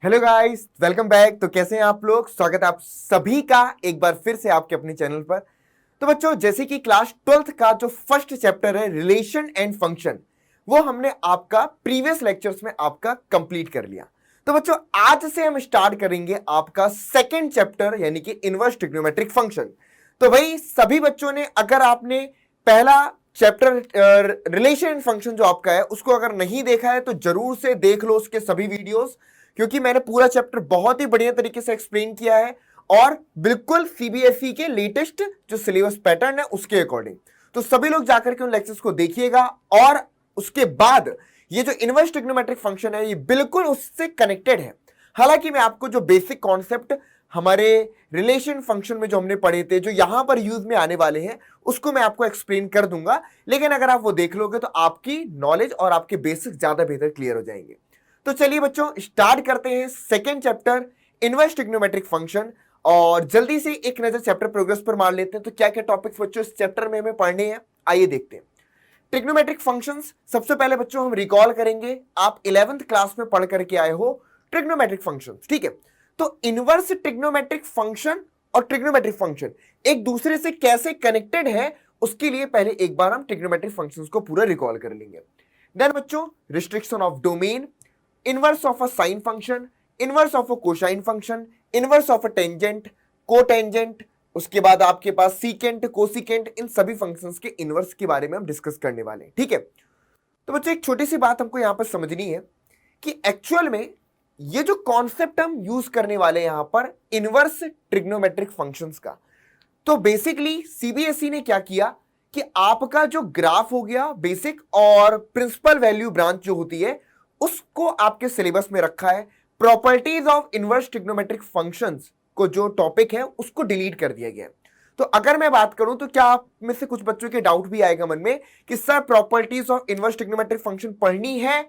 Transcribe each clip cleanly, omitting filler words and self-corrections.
Hello guys, welcome back. तो कैसे हैं आप लोग? स्वागत है आप सभी का एक बार फिर से आपके अपने चैनल पर। तो बच्चों, जैसे कि क्लास 12th का जो फर्स्ट चैप्टर है रिलेशन एंड फंक्शन, वो हमने आपका प्रीवियस लेक्चर्स में आपका कंप्लीट कर लिया। तो बच्चों, आज से हम स्टार्ट करेंगे आपका सेकेंड चैप्टर यानी कि इनवर्स ट्रिग्नोमेट्रिक फंक्शन। तो भाई सभी बच्चों ने, अगर आपने पहला चैप्टर रिलेशन एंड फंक्शन जो आपका है उसको अगर नहीं देखा है तो जरूर से देख लो उसके सभी वीडियोस, क्योंकि मैंने पूरा चैप्टर बहुत ही बढ़िया तरीके से एक्सप्लेन किया है और बिल्कुल सीबीएसई के लेटेस्ट जो सिलेबस पैटर्न है उसके अकॉर्डिंग। तो सभी लोग जाकर के उन लेक्चर्स को देखिएगा और उसके बाद ये जो इनवर्स ट्रिग्नोमेट्रिक फंक्शन है ये बिल्कुल उससे कनेक्टेड है। हालांकि मैं आपको जो बेसिक कॉन्सेप्ट हमारे रिलेशन फंक्शन में जो हमने पढ़े थे, जो यहां पर यूज में आने वाले हैं, उसको मैं आपको एक्सप्लेन कर दूंगा, लेकिन अगर आप वो देख लोगे तो आपकी नॉलेज और आपके बेसिक ज्यादा बेहतर क्लियर हो जाएंगे। तो चलिए बच्चों, स्टार्ट करते हैं second chapter inverse trigonometric function. और जल्दी से एक नजर चैप्टर प्रोग्रेस पर मार लेते हैं। तो क्या क्या टॉपिक्स बच्चों इस चैप्टर में हमें पढ़ने हैं, आइए देखते हैं। ट्रिग्नोमेट्रिक फंक्शंस सबसे पहले बच्चों हम रिकॉल करेंगे, आप 11th क्लास में पढ़ करके आए हो ट्रिग्नोमेट्रिक फंक्शंस, ठीक है। तो इनवर्स ट्रिग्नोमेट्रिक फंक्शन और ट्रिग्नोमेट्रिक फंक्शन एक दूसरे से कैसे कनेक्टेड है, उसके लिए पहले एक बार हम ट्रिग्नोमेट्रिक फंक्शंस को पूरा रिकॉल कर लेंगे। देन बच्चों, restriction of domain, inverse of a sine function, inverse of a cosine function, inverse of a tangent, cotangent, उसके बाद आपके पास सीकेंट, कोसिकेंट, इन सभी फंक्शंस के इनवर्स के बारे में हम डिस्कस करने वाले हैं, ठीक है। तो बच्चों, एक छोटी सी बात हमको यहां पर समझनी है कि एक्चुअल में ये जो कॉन्सेप्ट हम यूज करने वाले हैं यहां पर इनवर्स ट्रिग्नोमेट्रिक फंक्शंस का, तो बेसिकली सीबीएसई ने क्या किया कि आपका जो ग्राफ हो गया बेसिक और प्रिंसिपल वैल्यू ब्रांच जो होती है उसको आपके सिलेबस में रखा है। Properties of inverse trigonometric functions को जो टॉपिक है उसको डिलीट कर दिया गया है। तो अगर मैं बात करूं तो क्या आप में से कुछ बच्चों के डाउट भी आएगा मन में कि sir properties of inverse trigonometric function पढ़नी है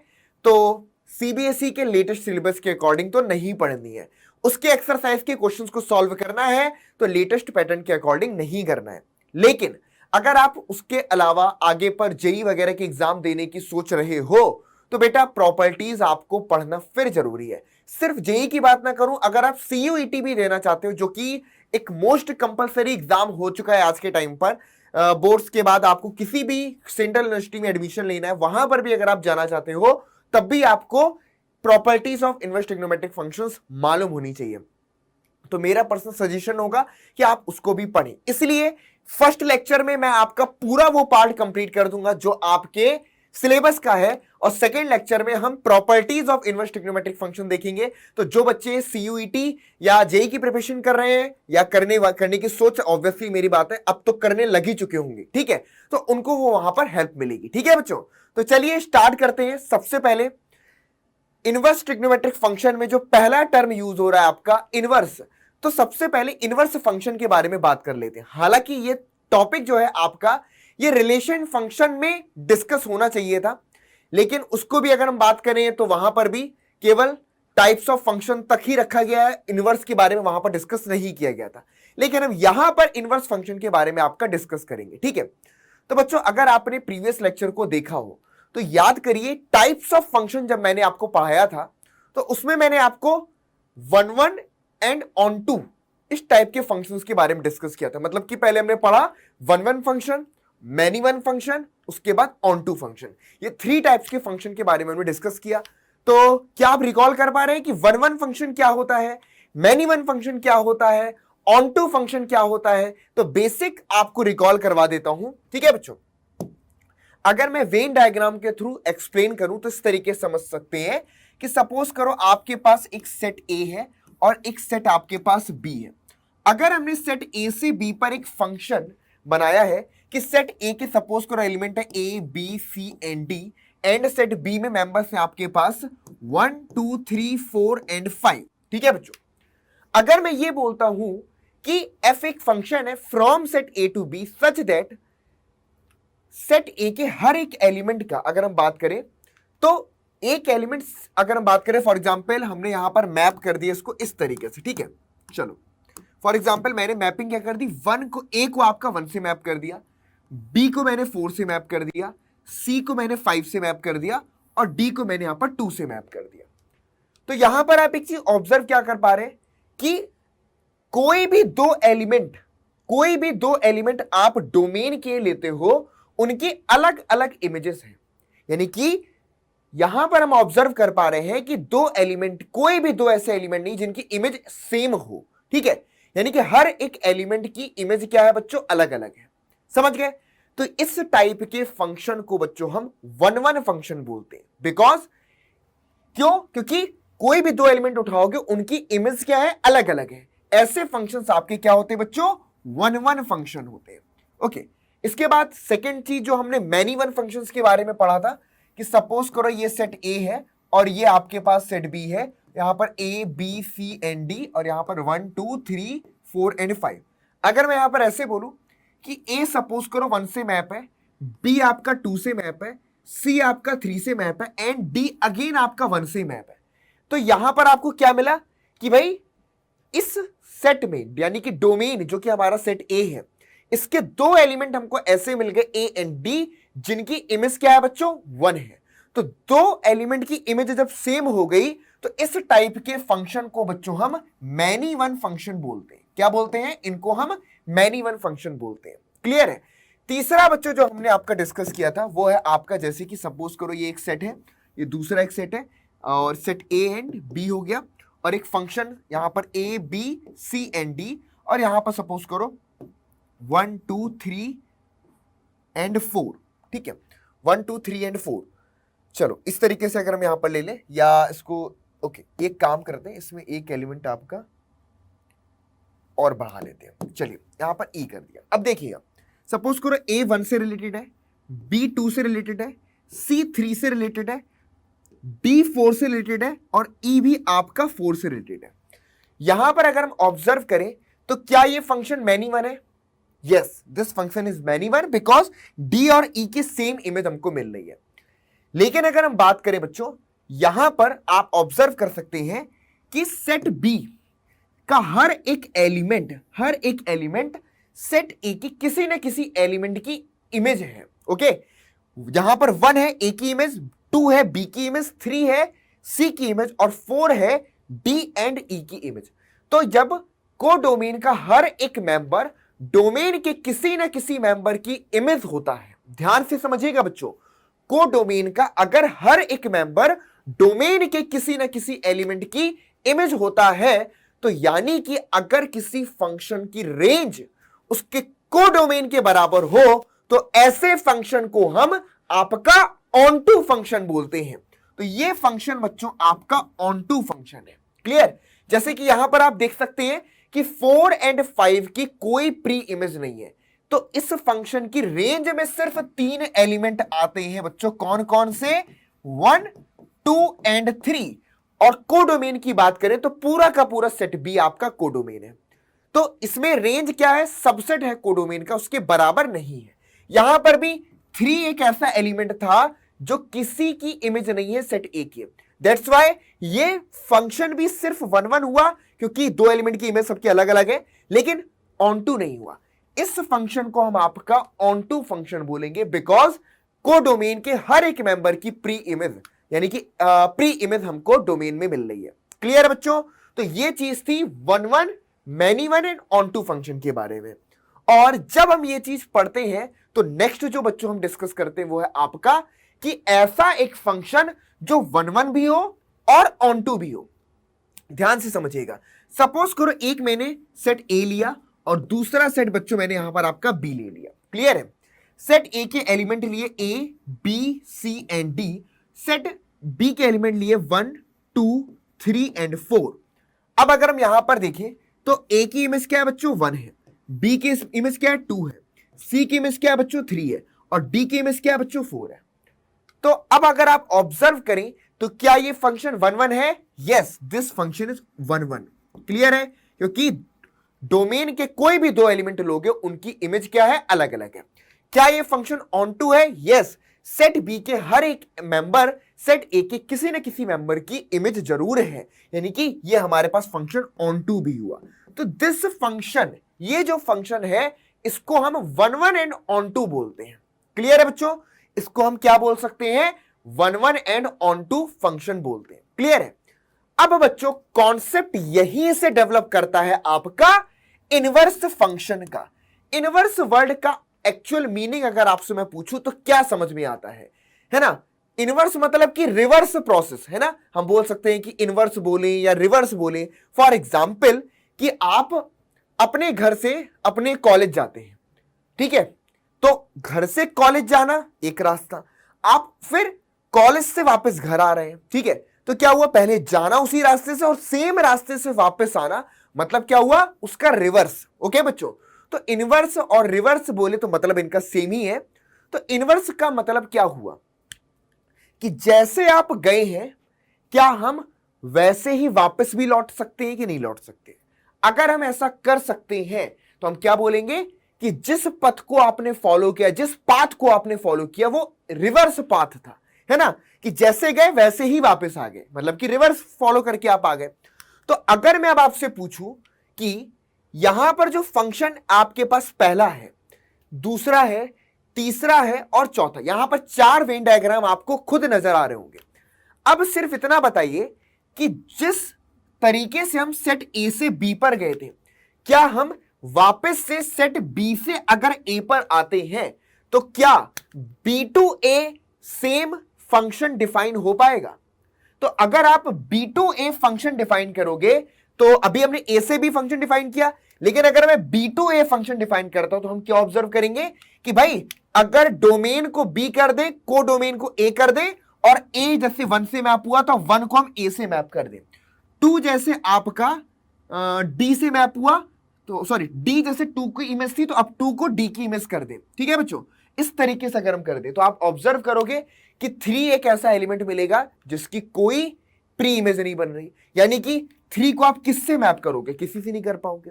तो सीबीएसई के लेटेस्ट सिलेबस के अकॉर्डिंग तो नहीं पढ़नी है, उसके एक्सरसाइज के क्वेश्चंस को सॉल्व करना है तो लेटेस्ट पैटर्न के अकॉर्डिंग नहीं करना है। लेकिन अगर आप उसके अलावा आगे पर जेई वगैरह के एग्जाम देने की सोच रहे हो तो बेटा प्रॉपर्टीज आपको पढ़ना फिर जरूरी है। सिर्फ जेई की बात ना करूं, अगर आप सीयूईटी भी देना चाहते हो जो कि एक मोस्ट कंपलसरी एग्जाम हो चुका है आज के टाइम पर, बोर्ड्स के बाद आपको किसी भी सेंट्रल यूनिवर्सिटी में एडमिशन लेना है, वहां पर भी अगर आप जाना चाहते हो तब भी आपको properties of inverse trigonometric functions मालूम होनी चाहिए। तो मेरा पर्सनल सजेशन होगा कि आप उसको भी पढ़ें। इसलिए फर्स्ट लेक्चर में मैं आपका पूरा वो पार्ट कंप्लीट कर दूंगा जो आपके सिलेबस का है, और सेकेंड लेक्चर में हम properties of inverse trigonometric function देखेंगे। तो जो बच्चे सीयूईटी या जेई की प्रिपरेशन कर रहे हैं या करने की सोच, ऑब्वियसली मेरी बात है अब तो करने लगी चुके होंगे, ठीक है, तो उनको वो वहां पर हेल्प मिलेगी, ठीक है बच्चों। तो चलिए स्टार्ट करते हैं। सबसे पहले इनवर्स ट्रिग्नोमेट्रिक फंक्शन में जो पहला टर्म यूज हो रहा है आपका इनवर्स, तो सबसे पहले इनवर्स फंक्शन के बारे में बात कर लेते हैं। हालांकि ये टॉपिक जो है आपका ये रिलेशन फंक्शन में डिस्कस होना चाहिए था, लेकिन उसको भी अगर हम बात करें तो वहां पर भी केवल टाइप्स ऑफ फंक्शन तक ही रखा गया है, इनवर्स के बारे में वहां पर डिस्कस नहीं किया गया था। लेकिन हम यहां पर इनवर्स फंक्शन के बारे में आपका डिस्कस करेंगे, ठीक है। तो बच्चों, अगर आपने प्रीवियस लेक्चर को देखा हो तो याद करिए टाइप्स ऑफ फंक्शन जब मैंने आपको पढ़ाया था तो उसमें मैंने आपको one one and onto इस टाइप के फंक्शंस के बारे में डिस्कस किया था। मतलब कि पहले हमने पढ़ा one one function, many one function, उसके बाद ऑन टू फंक्शन, ये थ्री टाइप्स के फंक्शन के बारे में हमने डिस्कस किया। तो क्या आप रिकॉल कर पा रहे हैं कि वन वन फंक्शन क्या होता है, मैनी वन फंक्शन क्या होता है, ऑन टू फंक्शन क्या होता है? तो बेसिक आपको रिकॉल करवा देता हूं, ठीक है बच्चों। अगर मैं वेन डायग्राम के थ्रू एक्सप्लेन करूं तो इस तरीके से समझ सकते हैं कि सपोज करो आपके पास एक सेट ए है और एक सेट आपके पास बी है। अगर हमने सेट ए से बी पर एक फंक्शन बनाया है कि सेट ए के सपोज करो एलिमेंट है A B C and D, and set B में मेंबर्स हैं आपके पास 1 2 3 4 एंड 5, ठीक है बच्चों। अगर मैं ये बोलता हूं कि एफ एक फंक्शन है from set A to B such that set A के हर एक एलिमेंट का अगर हम बात करें तो एक एलिमेंट, अगर हम बात करें फॉर एग्जांपल हमने यहां पर मैप कर दिया इसको इस तरीके से, ठीक है। चलो फॉर एग्जांपल मैंने मैपिंग क्या कर दी, वन को ए को आपका 1 से मैप कर दिया, बी को मैंने 4 से मैप कर दिया, सी को मैंने 5 से मैप कर दिया और डी को मैंने यहां पर 2 से मैप कर दिया। तो यहां पर आप एक चीज ऑब्जर्व क्या कर पा रहे हैं कि कोई भी दो एलिमेंट आप डोमेन के लेते हो, उनकी अलग अलग इमेजेस हैं। यानी कि यहां पर हम ऑब्जर्व कर पा रहे हैं कि कोई भी दो ऐसे एलिमेंट नहीं जिनकी इमेज सेम हो। ठीक है, यानी कि हर एक एलिमेंट की इमेज क्या है बच्चों, अलग अलग है। समझ गए? तो इस टाइप के फंक्शन को बच्चों हम वन वन फंक्शन बोलते हैं। बिकॉज क्योंकि कोई भी दो एलिमेंट उठाओगे, उनकी इमेज क्या है, अलग अलग है। ऐसे फंक्शंस आपके क्या होते हैं बच्चों, वन वन फंक्शन होते हैं। ओके, इसके बाद सेकेंड चीज जो हमने मैनी वन फंक्शंस के बारे में पढ़ा था कि सपोज करो ये सेट ए है और ये आपके पास सेट बी है। यहां पर A B C and D और यहां पर 1 2 3 4 एंड 5। अगर मैं यहां पर ऐसे बोलूं कि ए सपोज करो 1 से मैप है, बी आपका 2 से मैप है, सी आपका 3 से मैप है एंड डी अगेन आपका 1 से मैप है, तो यहां पर आपको क्या मिला कि भाई इस सेट में, यानी कि डोमेन जो कि हमारा सेट ए है, इसके दो एलिमेंट हमको ऐसे मिल गए ए एंड डी, जिनकी इमेज क्या है बच्चों, 1 है। तो दो एलिमेंट की इमेज जब सेम हो गई तो इस टाइप के फंक्शन को बच्चों हम मैनी वन फंक्शन बोलते हैं। क्या बोलते हैं? इनको हम मैनी वन फंक्शन बोलते हैं। क्लियर है? तीसरा बच्चों जो हमने आपका डिस्कस किया था वो है आपका, जैसे कि सपोज करो ये एक सेट है, ये दूसरा एक सेट है और सेट ए एंड बी हो गया, और एक फंक्शन यहां पर A B C and D, और यहां पर सपोज करो 1 2 3 एंड 4। ठीक है, 1 2 3 एंड 4। चलो इस तरीके से अगर हम यहां पर ले लें, या इसको ओके एक काम करते हैं, इसमें एक एलिमेंट आपका और बढ़ा लेते हैं। चलिए यहां पर ई कर दिया। अब देखिएगा, सपोज करो ए 1 से रिलेटेड है, बी 2 से रिलेटेड है, सी 3 से रिलेटेड है, डी 4 से रिलेटेड है और ई भी आपका 4 से रिलेटेड है। यहां पर अगर हम ऑब्जर्व करें तो क्या ये फंक्शन मैनी वन है? Yes, this function is many one because D और ई की सेम इमेज हमको मिल रही है। लेकिन अगर हम बात करें बच्चों, यहां पर आप ऑब्जर्व कर सकते हैं कि सेट बी का हर एक एलिमेंट सेट ए की किसी न किसी एलिमेंट की इमेज है। ओके, यहां पर 1 है ए की इमेज, 2 है बी की इमेज, 3 है सी की इमेज और 4 है डी एंड ई की इमेज। तो जब कोडोमेन का हर एक मेंबर डोमेन के किसी न किसी मेंबर की इमेज होता है, ध्यान से समझिएगा बच्चों, कोडोमेन का अगर हर एक मेंबर डोमेन के किसी न किसी एलिमेंट की इमेज होता है, तो यानी कि अगर किसी फंक्शन की रेंज उसके कोडोमेन के बराबर हो तो ऐसे फंक्शन को हम आपका ऑनटू फंक्शन बोलते हैं। तो ये फंक्शन बच्चों आपका ऑनटू फंक्शन है। क्लियर? जैसे कि यहां पर आप देख सकते हैं कि 4 एंड 5 की कोई प्री इमेज नहीं है, तो इस फंक्शन की रेंज में सिर्फ 3 एलिमेंट आते हैं बच्चों। कौन कौन से? 1 2 एंड 3। और कोडोमेन की बात करें तो पूरा का पूरा सेट बी आपका कोडोमेन है। तो इसमें रेंज क्या है? सबसेट है कोडोमेन का, उसके बराबर नहीं है। यहां पर भी 3 एक ऐसा एलिमेंट था जो किसी की इमेज नहीं है सेट ए की। दैट्स वाई ये फंक्शन भी सिर्फ 1 1 हुआ, क्योंकि दो एलिमेंट की इमेज सबकी अलग अलग है, लेकिन ऑनटू नहीं हुआ। इस फंक्शन को हम आपका ऑनटू फंक्शन बोलेंगे बिकॉज कोडोमेन के हर एक मेंबर की प्री इमेज, यानी कि प्री इमेज हमको डोमेन में मिल रही है। क्लियर है बच्चों? तो ये चीज थी 1 1 many one and onto function के बारे में। और जब हम ये चीज पढ़ते हैं तो नेक्स्ट जो बच्चों हम डिस्कस करते हैं वो है आपका कि ऐसा एक फंक्शन जो 1 1 भी हो और ऑनटू भी हो। ध्यान से समझिएगा, सपोज करो एक मैंने सेट ए लिया और दूसरा सेट बच्चों मैंने यहां पर आपका बी ले लिया। क्लियर है? सेट ए के एलिमेंट लिए A B C and D, set B के एलिमेंट लिए 1 2 3 एंड 4। अब अगर हम यहां पर देखें तो ए की इमेज क्या है बच्चों? 1 है, बी की इमेज क्या है? 2 है, सी की इमेज क्या है बच्चों? 3 है और डी की इमेज क्या है बच्चों? 4 है। तो अब अगर आप ऑब्जर्व करें तो क्या ये फंक्शन 1 1 है? Yes, this function is 1 1। Clear है? क्योंकि डोमेन के कोई भी दो एलिमेंट लोगे उनकी इमेज क्या है? अलग अलग है। क्या ये फंक्शन ऑनटू है? यस, सेट बी के हर एक मेंबर सेट ए के किसी न किसी मेंबर की इमेज जरूर है, यानी कि ये हमारे पास फंक्शन ऑनटू भी हुआ। तो दिस फंक्शन, ये जो फंक्शन है इसको हम 1 1 एंड ऑनटू बोलते हैं। क्लियर है बच्चों? इसको हम क्या बोल सकते हैं? 1 1 एंड ऑनटू फंक्शन बोलते हैं। क्लियर है? अब बच्चों कॉन्सेप्ट यहीं से डेवलप करता है आपका इनवर्स फंक्शन का। इनवर्स वर्ड का एक्चुअल मीनिंग अगर आपसे मैं पूछूं तो क्या समझ में आता है ना? इनवर्स मतलब कि रिवर्स प्रोसेस, है ना? हम बोल सकते हैं कि इनवर्स बोले या रिवर्स बोले। फॉर एग्जाम्पल कि आप अपने घर से अपने कॉलेज जाते हैं, ठीक है? तो घर से कॉलेज जाना एक रास्ता, आप फिर कॉलेज से वापस घर आ रहे हैं, ठीक है? तो क्या हुआ, पहले जाना उसी रास्ते से और सेम रास्ते से वापस आना, मतलब क्या हुआ, उसका रिवर्स। ओके बच्चों, तो इनवर्स और रिवर्स बोले तो मतलब इनका सेम ही है। तो इनवर्स का मतलब क्या हुआ कि जैसे आप गए हैं, क्या हम वैसे ही वापस भी लौट सकते हैं कि नहीं लौट सकते? अगर हम ऐसा कर सकते हैं तो हम क्या बोलेंगे कि जिस पथ को आपने फॉलो किया, जिस पाथ को आपने फॉलो किया वो रिवर्स पाथ था, है ना? कि जैसे गए वैसे ही वापस आ गए, मतलब कि रिवर्स फॉलो करके आप आ गए। तो अगर मैं अब आपसे पूछूं कि यहां पर जो फंक्शन आपके पास पहला है, दूसरा है, तीसरा है और चौथा, यहां पर 4 वेन डायग्राम आपको खुद नजर आ रहे होंगे। अब सिर्फ इतना बताइए कि जिस तरीके से हम सेट ए से बी पर गए थे, क्या हम वापस से सेट बी से अगर ए पर आते हैं तो क्या B to A same function define हो पाएगा? तो अगर आप B to A function define करोगे तो अभी हमने ए से बी फंक्शन डिफाइन किया, लेकिन अगर मैं B to A function define करता हूं तो हम क्या ऑब्जर्व करेंगे कि भाई अगर डोमेन को बी कर दे, को डोमेन को ए कर दे, और ए जैसे 1 से मैप हुआ तो 1 को हम ए से मैप कर दें, 2 जैसे आपका डी से मैप हुआ तो सॉरी डी जैसे 2 की इमेज थी तो अब 2 को डी की इमेज कर दे, ठीक है बच्चों? इस तरीके से अगर हम कर दे तो आप ऑब्जर्व करोगे कि 3 एक ऐसा एलिमेंट मिलेगा जिसकी कोई प्री इमेज नहीं बन रही, यानी कि 3 को आप किससे मैप करोगे? किसी से नहीं कर पाओगे।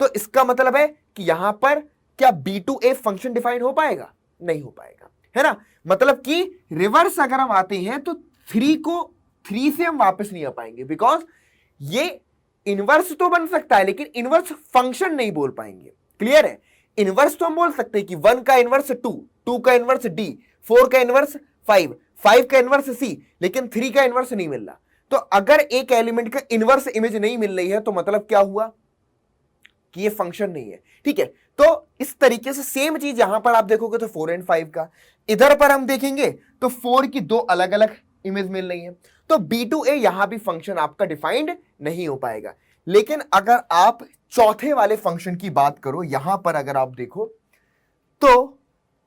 तो इसका मतलब है कि यहां पर क्या B to A function define हो पाएगा? नहीं हो पाएगा, है ना? मतलब कि रिवर्स अगर हम आते हैं तो 3 से हम वापस नहीं आ पाएंगे, बिकॉज ये इनवर्स तो बन सकता है लेकिन इनवर्स फंक्शन नहीं बोल पाएंगे। क्लियर है? इनवर्स तो हम बोल सकते हैं कि 1 का इनवर्स 2, 2 का इनवर्स डी, 4 का इनवर्स 5, 5 का इनवर्स सी, लेकिन 3 का इनवर्स नहीं मिल रहा। तो अगर एक एलिमेंट का इनवर्स इमेज नहीं मिल रही है तो मतलब क्या हुआ कि ये फंक्शन नहीं है, ठीक है? तो इस तरीके से सेम चीज यहां पर आप देखोगे तो 4 और 5 का, इधर पर हम देखेंगे तो 4 की 2 अलग अलग इमेज मिल रही है, तो बी टू ए यहां भी फंक्शन आपका डिफाइंड नहीं हो पाएगा। लेकिन अगर आप चौथे वाले फंक्शन की बात करो, यहां पर अगर आप देखो तो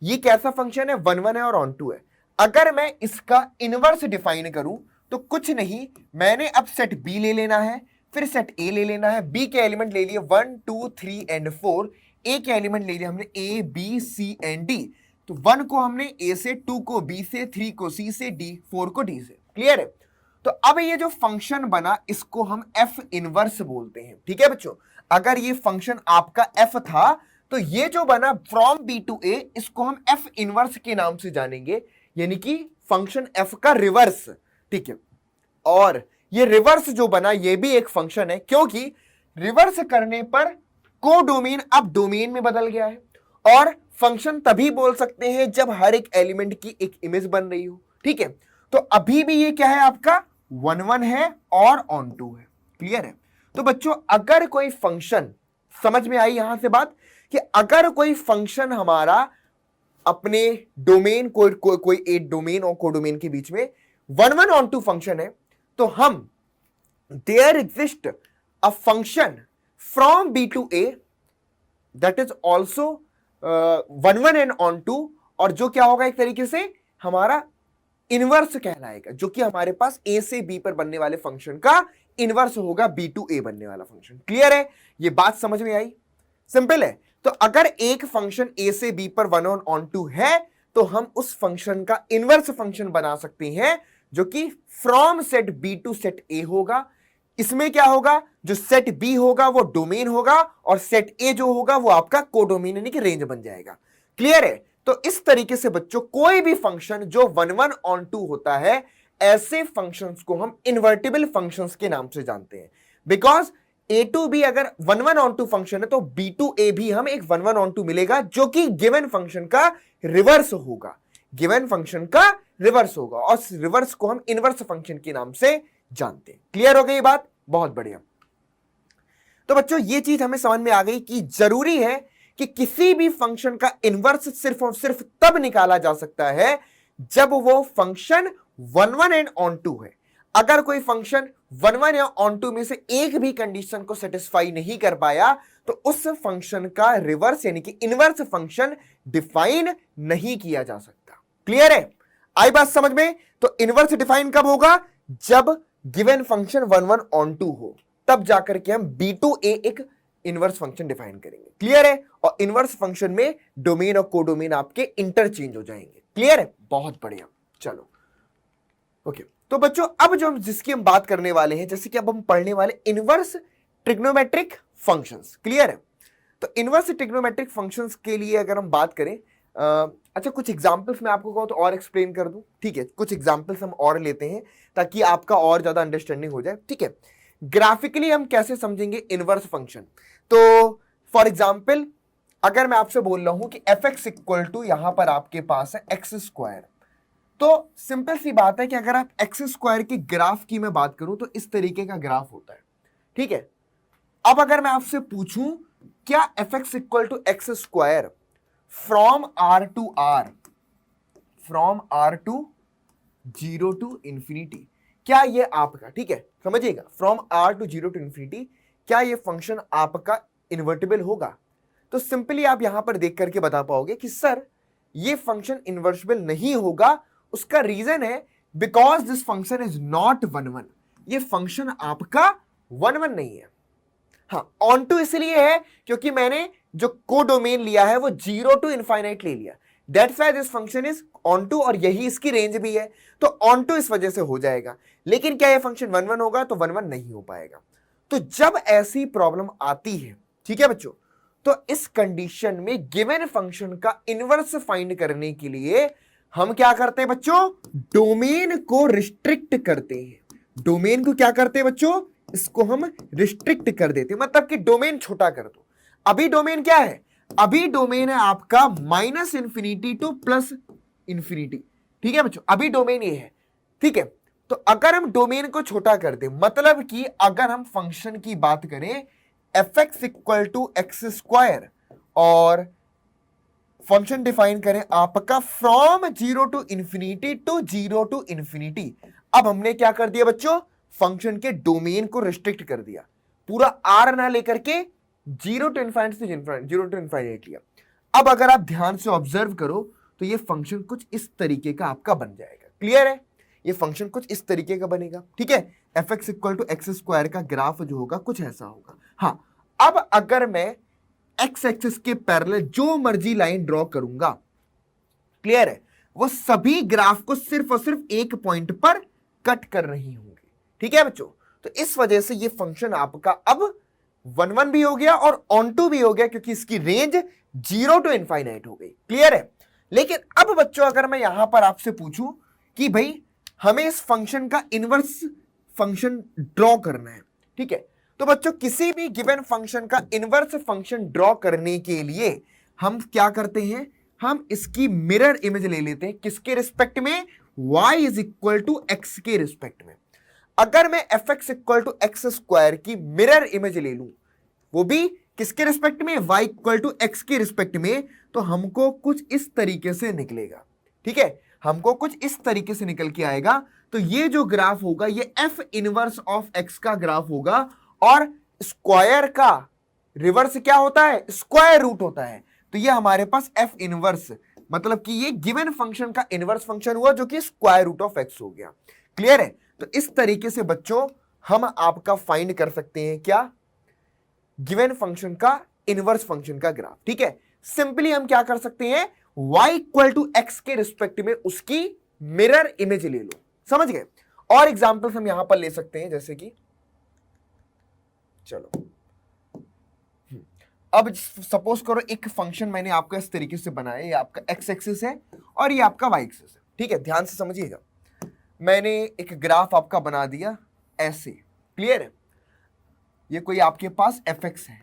ये कैसा फंक्शन है, 1 1 है और ऑन टू है। अगर मैं इसका इनवर्स डिफाइन करूं तो कुछ नहीं, मैंने अब सेट बी ले लेना है, फिर सेट ए ले लेना है, बी के एलिमेंट ले लिए 1 2 3 एंड 4, ए के एलिमेंट ले लिए हमने A B C and D, तो 1 को हमने ए से, 2 को बी से, 3 को सी से, डी 4 को डी से। क्लियर है? तो अब ये जो फंक्शन बना इसको हम एफ इनवर्स बोलते हैं, ठीक है बच्चों? अगर ये फंक्शन आपका एफ था तो ये जो बना फ्रॉम बी टू ए, इसको हम एफ इनवर्स के नाम से जानेंगे, यानी कि फंक्शन एफ का रिवर्स, ठीक है? और ये रिवर्स जो बना ये भी एक फंक्शन है, क्योंकि रिवर्स करने पर को डोमेन अब डोमेन में बदल गया है, और फंक्शन तभी बोल सकते हैं जब हर एक एलिमेंट की एक इमेज बन रही हो, ठीक है? तो अभी भी ये क्या है, आपका 1 1 है और ऑन टू है। क्लियर है? तो बच्चों अगर कोई फंक्शन, समझ में आई यहां से बात, कि अगर कोई फंक्शन हमारा अपने डोमेन कोई एक डोमेन और कोडोमेन के बीच में 1 1 ऑन टू फंक्शन है, तो हम there exist a function from B to A that is also 1 1 and onto, और जो क्या होगा एक तरीके से हमारा इनवर्स कहलाएगा, जो कि हमारे पास ए से बी पर बनने वाले फंक्शन का इनवर्स होगा बी टू ए बनने वाला फंक्शन। क्लियर है? ये बात समझ में आई? सिंपल है। तो अगर एक फंक्शन ए से बी पर 1 1 ऑन टू है तो हम उस फंक्शन का इनवर्स फंक्शन बना सकते हैं, जो कि from set B to set A होगा। इसमें क्या होगा, जो सेट बी होगा वो डोमेन होगा और सेट ए जो होगा वो आपका कोडोमेन यानी कि रेंज बन जाएगा। क्लियर है? तो इस तरीके से बच्चों कोई भी फंक्शन जो 1 1 ऑन टू होता है, ऐसे फंक्शंस को हम इन्वर्टिबल फंक्शंस के नाम से जानते हैं। बिकॉज ए टू बी अगर 1 1 ऑन टू फंक्शन है तो बी टू ए भी हम एक 1 1 ऑन टू मिलेगा, जो कि गिवन फंक्शन का रिवर्स होगा, गिवन फंक्शन का रिवर्स होगा, और रिवर्स को हम इनवर्स फंक्शन के नाम से जानते हैं। क्लियर हो गई ये बात? बहुत बढ़िया। तो बच्चों ये चीज हमें समझ में आ गई कि जरूरी है कि किसी भी फंक्शन का इनवर्स सिर्फ और सिर्फ तब निकाला जा सकता है जब वो फंक्शन 1 1 एंड ऑन टू है। अगर कोई फंक्शन 1 1 या ऑन टू में से एक भी कंडीशन को सेटिस्फाई नहीं कर पाया तो उस फंक्शन का रिवर्स यानी कि इनवर्स फंक्शन डिफाइन नहीं किया जा सकता। क्लियर है? आई बात समझ में? तो इनवर्स डिफाइन कब होगा? जब गिवन फंक्शन 1 1 ऑन टू हो, तब जाकर के हम B2A एक इनवर्स फंक्शन डिफाइन करेंगे। क्लियर है? और इनवर्स फंक्शन में डोमेन और कोडोमेन आपके इंटरचेंज हो जाएंगे। क्लियर है? बहुत बढ़िया। चलो ओके। तो बच्चों अब जो जिसकी हम बात करने वाले हैं, जैसे कि अब हम पढ़ने वाले इनवर्स ट्रिग्नोमेट्रिक फंक्शंस। क्लियर है? तो इनवर्स ट्रिग्नोमेट्रिक फंक्शंस के लिए अगर हम बात करें, अच्छा कुछ एग्जांपल्स मैं आपको कहूं तो और एक्सप्लेन कर दूं। ठीक है, कुछ एग्जांपल्स हम और लेते हैं ताकि आपका और ज्यादा अंडरस्टैंडिंग हो जाए। ठीक है, ग्राफिकली हम कैसे समझेंगे इनवर्स फंक्शन? तो फॉर एग्जांपल अगर मैं आपसे बोल रहा हूं कि fx इक्वल टू यहां पर आपके पास है एक्स स्क्वायर, तो सिंपल सी बात है कि अगर आप एक्स स्क्वायर की ग्राफ की मैं बात करूं तो इस तरीके का ग्राफ होता है। ठीक है, अब अगर मैं आपसे पूछूं क्या fx equal to x square from r to 0 to infinity, क्या ये आपका, ठीक है समझिएगा, from r to 0 to infinity, क्या ये फंक्शन आपका इन्वर्टिबल होगा? तो सिंपली आप यहां पर देख करके बता पाओगे कि सर ये फंक्शन इन्वर्टिबल नहीं होगा। उसका रीजन है because this function is not 1 1, ये फंक्शन आपका 1 1 नहीं है। हाँ, ऑन टू इसलिए है क्योंकि मैंने जो कोडोमेन लिया है वो 0 टू इनफाइनाइट ले लिया, that's why this function is onto, और यही इसकी रेंज भी है, तो ऑन टू इस वजह से हो जाएगा। लेकिन क्या ये फंक्शन 1 1 होगा? तो 1 1 नहीं हो पाएगा। तो जब ऐसी प्रॉब्लम आती है, ठीक है बच्चों, तो इस कंडीशन में गिवन फंक्शन का इनवर्स फाइंड करने के लिए हम क्या करते हैं बच्चों? डोमेन को रिस्ट्रिक्ट करते हैं। डोमेन को क्या करते हैं बच्चों? इसको हम रिस्ट्रिक्ट कर देते हैं, मतलब कि डोमेन छोटा कर दो। अभी डोमेन क्या है? अभी डोमेन है आपका minus infinity two plus infinity. ठीक है बच्चों, अभी डोमेन ये है। ठीक है, तो अगर हम डोमेन को छोटा कर दें, मतलब कि अगर हम फंक्शन की बात करें fx equal to x square और फंक्शन डिफाइन करें आपका from 0 to infinity to 0 to infinity, अब हमने क्या कर दिया बच्चों? फंक्शन के डोमेन को रिस्ट्रिक्ट कर दिया, पूरा आर ना लेकर के 0 टू इनफाइनाइट लिया। अब अगर आप ध्यान से ऑब्जर्व करो तो ये फंक्शन कुछ इस तरीके का आपका बन जाएगा। क्लियर है? ये फंक्शन कुछ इस तरीके का बनेगा। ठीक है, fx equal to x square का ग्राफ जो होगा कुछ ऐसा होगा। हाँ, अब अगर मैं एक्स एक्सिस के पैरेलल जो मर्जी लाइन ड्रॉ करूंगा, क्लियर है, वो सभी ग्राफ को सिर्फ और सिर्फ एक पॉइंट पर कट कर रही होंगी। ठीक है बच्चों, तो इस वजह से ये फंक्शन आपका अब 1 1 भी हो गया और ऑन टू भी हो गया, क्योंकि इसकी रेंज 0 टू इनफाइनाइट हो गई। क्लियर है? लेकिन अब बच्चों अगर मैं यहां पर आपसे पूछूं कि भाई हमें इस फंक्शन का इनवर्स फंक्शन ड्रॉ करना है, ठीक है, तो बच्चों किसी भी गिवन फंक्शन का इनवर्स फंक्शन ड्रॉ करने के लिए हम क्या करते हैं? हम इसकी मिरर इमेज ले लेते हैं। किसके रिस्पेक्ट में? y is equal to x के रिस्पेक्ट में। अगर मैं fx equal to x square की मिरर इमेज ले लूं, वो भी किसके रिस्पेक्ट में? y इक्वल टू एक्स के रिस्पेक्ट में, तो हमको कुछ इस तरीके से निकलेगा। ठीक है, हमको कुछ इस तरीके से निकल के आएगा। तो ये जो ग्राफ होगा ये f इनवर्स ऑफ x का ग्राफ होगा, और स्क्वायर का रिवर्स क्या होता है? स्क्वायर रूट होता है। तो ये हमारे पास f इनवर्स, मतलब कि ये गिवन फंक्शन का इनवर्स फंक्शन हुआ जो कि स्क्वायर रूट ऑफ x हो गया। क्लियर है? तो इस तरीके से बच्चों हम आपका फाइंड कर सकते हैं क्या? गिवन फंक्शन का इनवर्स फंक्शन का ग्राफ। ठीक है, सिंपली हम क्या कर सकते हैं? y इक्वल टू एक्स के रिस्पेक्ट में उसकी मिरर इमेज ले लो। समझ गए? और एग्जांपल्स हम यहां पर ले सकते हैं, जैसे कि चलो अब सपोज करो एक फंक्शन मैंने आपका इस तरीके से बनाया, ये आपका एक्स एक्सिस है और ये आपका वाई एक्सिस है। ठीक है, ध्यान से समझिएगा, मैंने एक ग्राफ आपका बना दिया ऐसे। क्लियर है? ये कोई आपके पास fx है।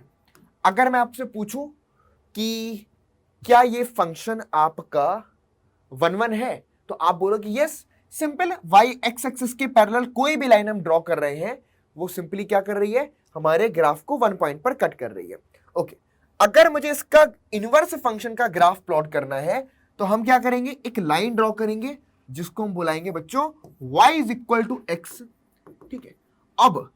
अगर मैं आपसे पूछूं कि क्या ये फंक्शन आपका 1 1 है, तो आप बोलोगे yes simple y x axis के पैरेलल कोई भी लाइन हम ड्रॉ कर रहे हैं वो सिंपली क्या कर रही है, हमारे ग्राफ को 1 पॉइंट पर कट कर रही है। ओके, अगर मुझे इसका इनवर्स फंक्शन का ग्राफ प्लॉट करना है तो हम क्या करेंगे, एक लाइन ड्रॉ करेंगे जिसको हम बुलाएंगे बच्चों y is equal to x. ठीक है, अब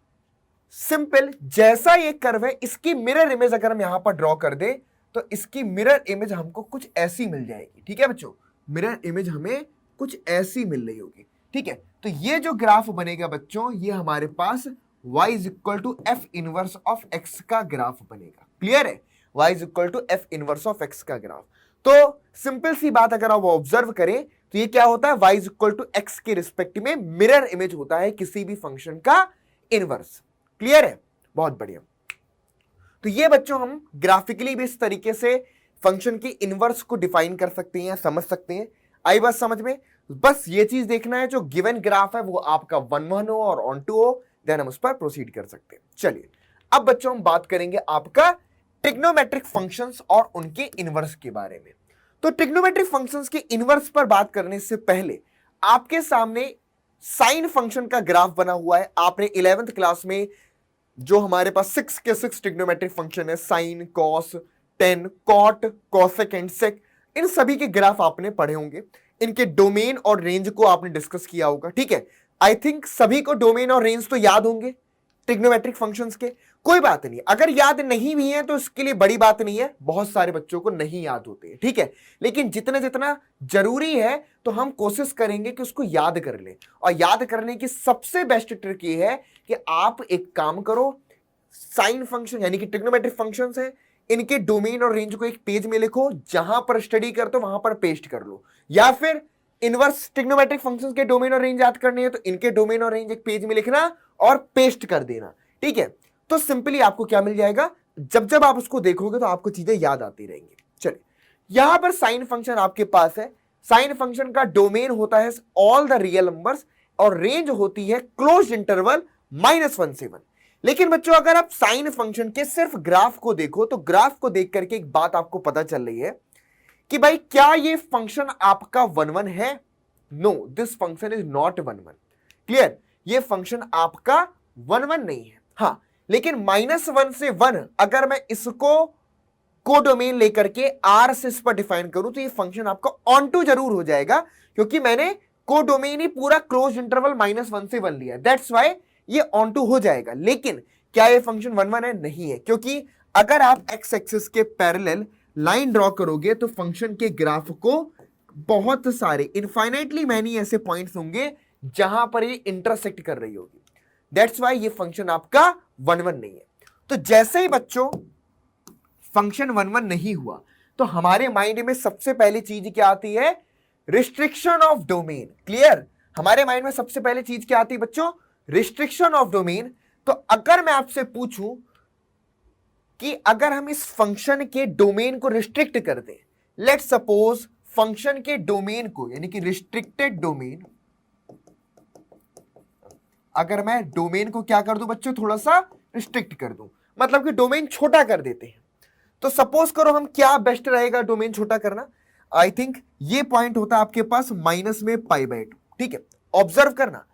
सिंपल जैसा ये कर्व है इसकी मिरर इमेज अगर हम यहां पर ड्रॉ कर दे तो इसकी मिरर इमेज हमको कुछ ऐसी मिल जाएगी। ठीक है बच्चों, मिरर इमेज हमें कुछ ऐसी मिल रही होगी। ठीक है, तो ये जो ग्राफ बनेगा बच्चों, ये हमारे पास y is equal to f inverse of x का ग्राफ बनेगा। क्लियर है, y is equal to f inverse of x का ग्राफ। तो सिंपल सी बात अगर आप ऑब्जर्व करें तो ये क्या होता है, y is equal to x के रिस्पेक्ट में मिरर इमेज होता है किसी भी फंक्शन का इनवर्स। क्लियर है, बहुत बढ़िया। तो ये बच्चों हम ग्राफिकली भी इस तरीके से फंक्शन की इनवर्स को डिफाइन कर सकते हैं, समझ सकते हैं। आई बात समझ में? बस ये चीज देखना है जो गिवन ग्राफ है वो आपका 1-1 हो और ऑन टू हो, देन हम उस पर प्रोसीड कर सकते हैं। चलिए अब बच्चों हम बात करेंगे आपका ट्रिग्नोमेट्रिक फंक्शंस और उनके इनवर्स के बारे में। तो ट्रिग्नोमेट्रिक फंक्शंस के इनवर्स पर बात करने से पहले आपके सामने साइन फंक्शन का ग्राफ बना हुआ है। आपने 11th क्लास में जो हमारे पास 6 के 6 ट्रिग्नोमेट्रिक फंक्शन है, sine, cos, tan, cot, cosec and sec, इन सभी के ग्राफ आपने पढ़े होंगे। इनके डोमेन और रेंज को आपने डिस्कस किया होगा। ठीक है, आई थिंक सभी को डोमेन और रेंज तो याद होंगे ट्रिग्नोमेट्रिक फंक्शंस के। कोई बात नहीं, अगर याद नहीं भी है तो इसके लिए बड़ी बात नहीं है, बहुत सारे बच्चों को नहीं याद होते हैं। ठीक है, लेकिन जितना जितना जरूरी है तो हम कोशिश करेंगे कि उसको याद कर लें। और याद करने की सबसे बेस्ट ट्रिक ये है कि आप एक काम करो, साइन फंक्शन यानी कि ट्रिग्नोमेट्रिक फंक्शंस हैं, इनके डोमेन और रेंज को एक पेज में लिखो, जहां पर स्टडी करते हो वहां पर पेस्ट कर लो। या फिर इनवर्स ट्रिग्नोमेट्रिक फंक्शंस के डोमेन और रेंज याद करने हैं तो इनके डोमेन और रेंज एक पेज में लिखना और पेस्ट कर देना। ठीक है, तो सिंपली आपको क्या मिल जाएगा, जब जब आप उसको देखोगे तो आपको चीजें याद आती रहेंगी। चलिए, यहां पर साइन फंक्शन आपके पास है। साइन फंक्शन का डोमेन होता है ऑल द रियल नंबर्स और रेंज होती है क्लोज इंटरवल -1 से 1। लेकिन बच्चों अगर आप साइन फंक्शन के सिर्फ ग्राफ को देखो तो ग्राफ को देख करके एक बात आपको पता चल रही है कि भाई क्या ये फंक्शन आपका 1-1 है? No, this function is not 1-1। Clear, ये फंक्शन आपका 1-1 नहीं है। हाँ, लेकिन -1 से 1 अगर मैं इसको कोडोमेन लेकर के आर से इस पर डिफाइन करूं तो ये फंक्शन आपका ऑन टू जरूर हो जाएगा, क्योंकि मैंने कोडोमेन ही पूरा क्लोज इंटरवल -1 से 1 लिया। दैट्स वाई ये ऑन टू हो जाएगा। लेकिन क्या ये फंक्शन 1-1 है? नहीं है, क्योंकि अगर आप एक्स एक्सिस के पैरेलल लाइन ड्रॉ करोगे तो फंक्शन के ग्राफ को बहुत सारे इनफाइनाइटली मैनी ऐसे पॉइंट्स होंगे जहां पर ये इंटरसेक्ट कर रही होगी। दैट्स वाई ये फंक्शन आपका 1-1 नहीं है। तो जैसे ही बच्चों फंक्शन 1-1 नहीं हुआ तो हमारे माइंड में सबसे पहली चीज क्या आती है? Restriction of domain. क्लियर, हमारे माइंड में सबसे पहली चीज क्या आती है बच्चों? Restriction of domain. तो अगर मैं आपसे पूछूं कि अगर हम इस फंक्शन के डोमेन को रिस्ट्रिक्ट कर दें, लेट्स सपोज फंक्शन के डोमेन को यानी कि रिस्ट्रिक्टेड डोमेन, अगर मैं डोमेन को क्या कर दूं बच्चों, थोड़ा सा रिस्ट्रिक्ट कर दूं, मतलब कि डोमेन छोटा कर देते हैं, तो सपोज करो हम क्या बेस्ट रहेगा डोमेन छोटा करना? आई थिंक ये पॉइंट होता है आपके पास माइनस में π/2। ठीक है, ऑब्जर्व करना,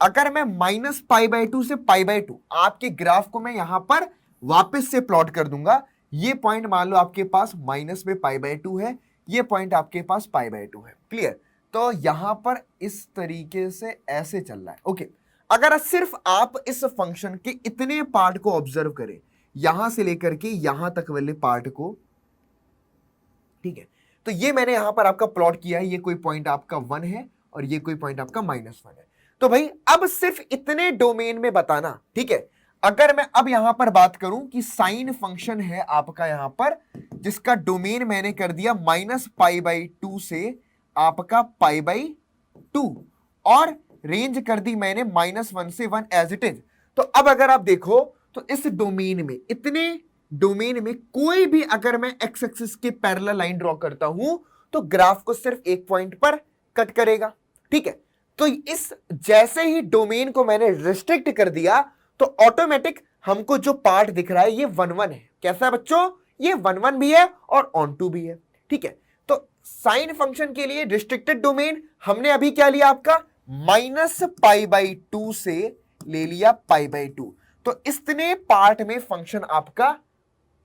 अगर मैं -π/2 से π/2 आपके ग्राफ को मैं यहां पर वापस से प्लॉट कर दूंगा, ये पॉइंट मान लो आपके पास माइनस में π/2 है, ये पॉइंट आपके पास π/2 है। क्लियर, तो यहां पर इस तरीके से ऐसे चल रहा है। ओके, अगर सिर्फ आप इस फंक्शन के इतने पार्ट को ऑब्जर्व करें, यहां से लेकर के यहां तक वाले पार्ट को, ठीक है, तो ये मैंने यहां पर आपका प्लॉट किया है, ये कोई पॉइंट आपका 1 है और ये कोई पॉइंट आपका -1 है। तो भाई अब सिर्फ इतने डोमेन में बताना। ठीक है, अगर मैं अब यहां पर बात करूं कि साइन फंक्शन है आपका यहां पर, जिसका डोमेन मैंने कर दिया -π/2 से आपका π/2 और रेंज कर दी मैंने -1 से 1 एज इट इज। तो अब अगर आप देखो तो इस डोमेन में, इतने डोमेन में कोई भी अगर मैं एक्स एक्सिस के पैरेलल लाइन ड्रॉ करता हूं तो ग्राफ को सिर्फ एक पॉइंट पर कट करेगा। ठीक है, तो इस जैसे ही डोमेन को मैंने रिस्ट्रिक्ट कर दिया तो ऑटोमेटिक हमको जो पार्ट दिख रहा है ये 1-1 है। कैसा है बच्चों? ये 1-1 भी है और ऑन टू भी है। ठीक है, तो साइन फंक्शन के लिए रिस्ट्रिक्टेड डोमेन हमने अभी क्या लिया आपका -π/2 से ले लिया π/2। तो इतने पार्ट में फंक्शन आपका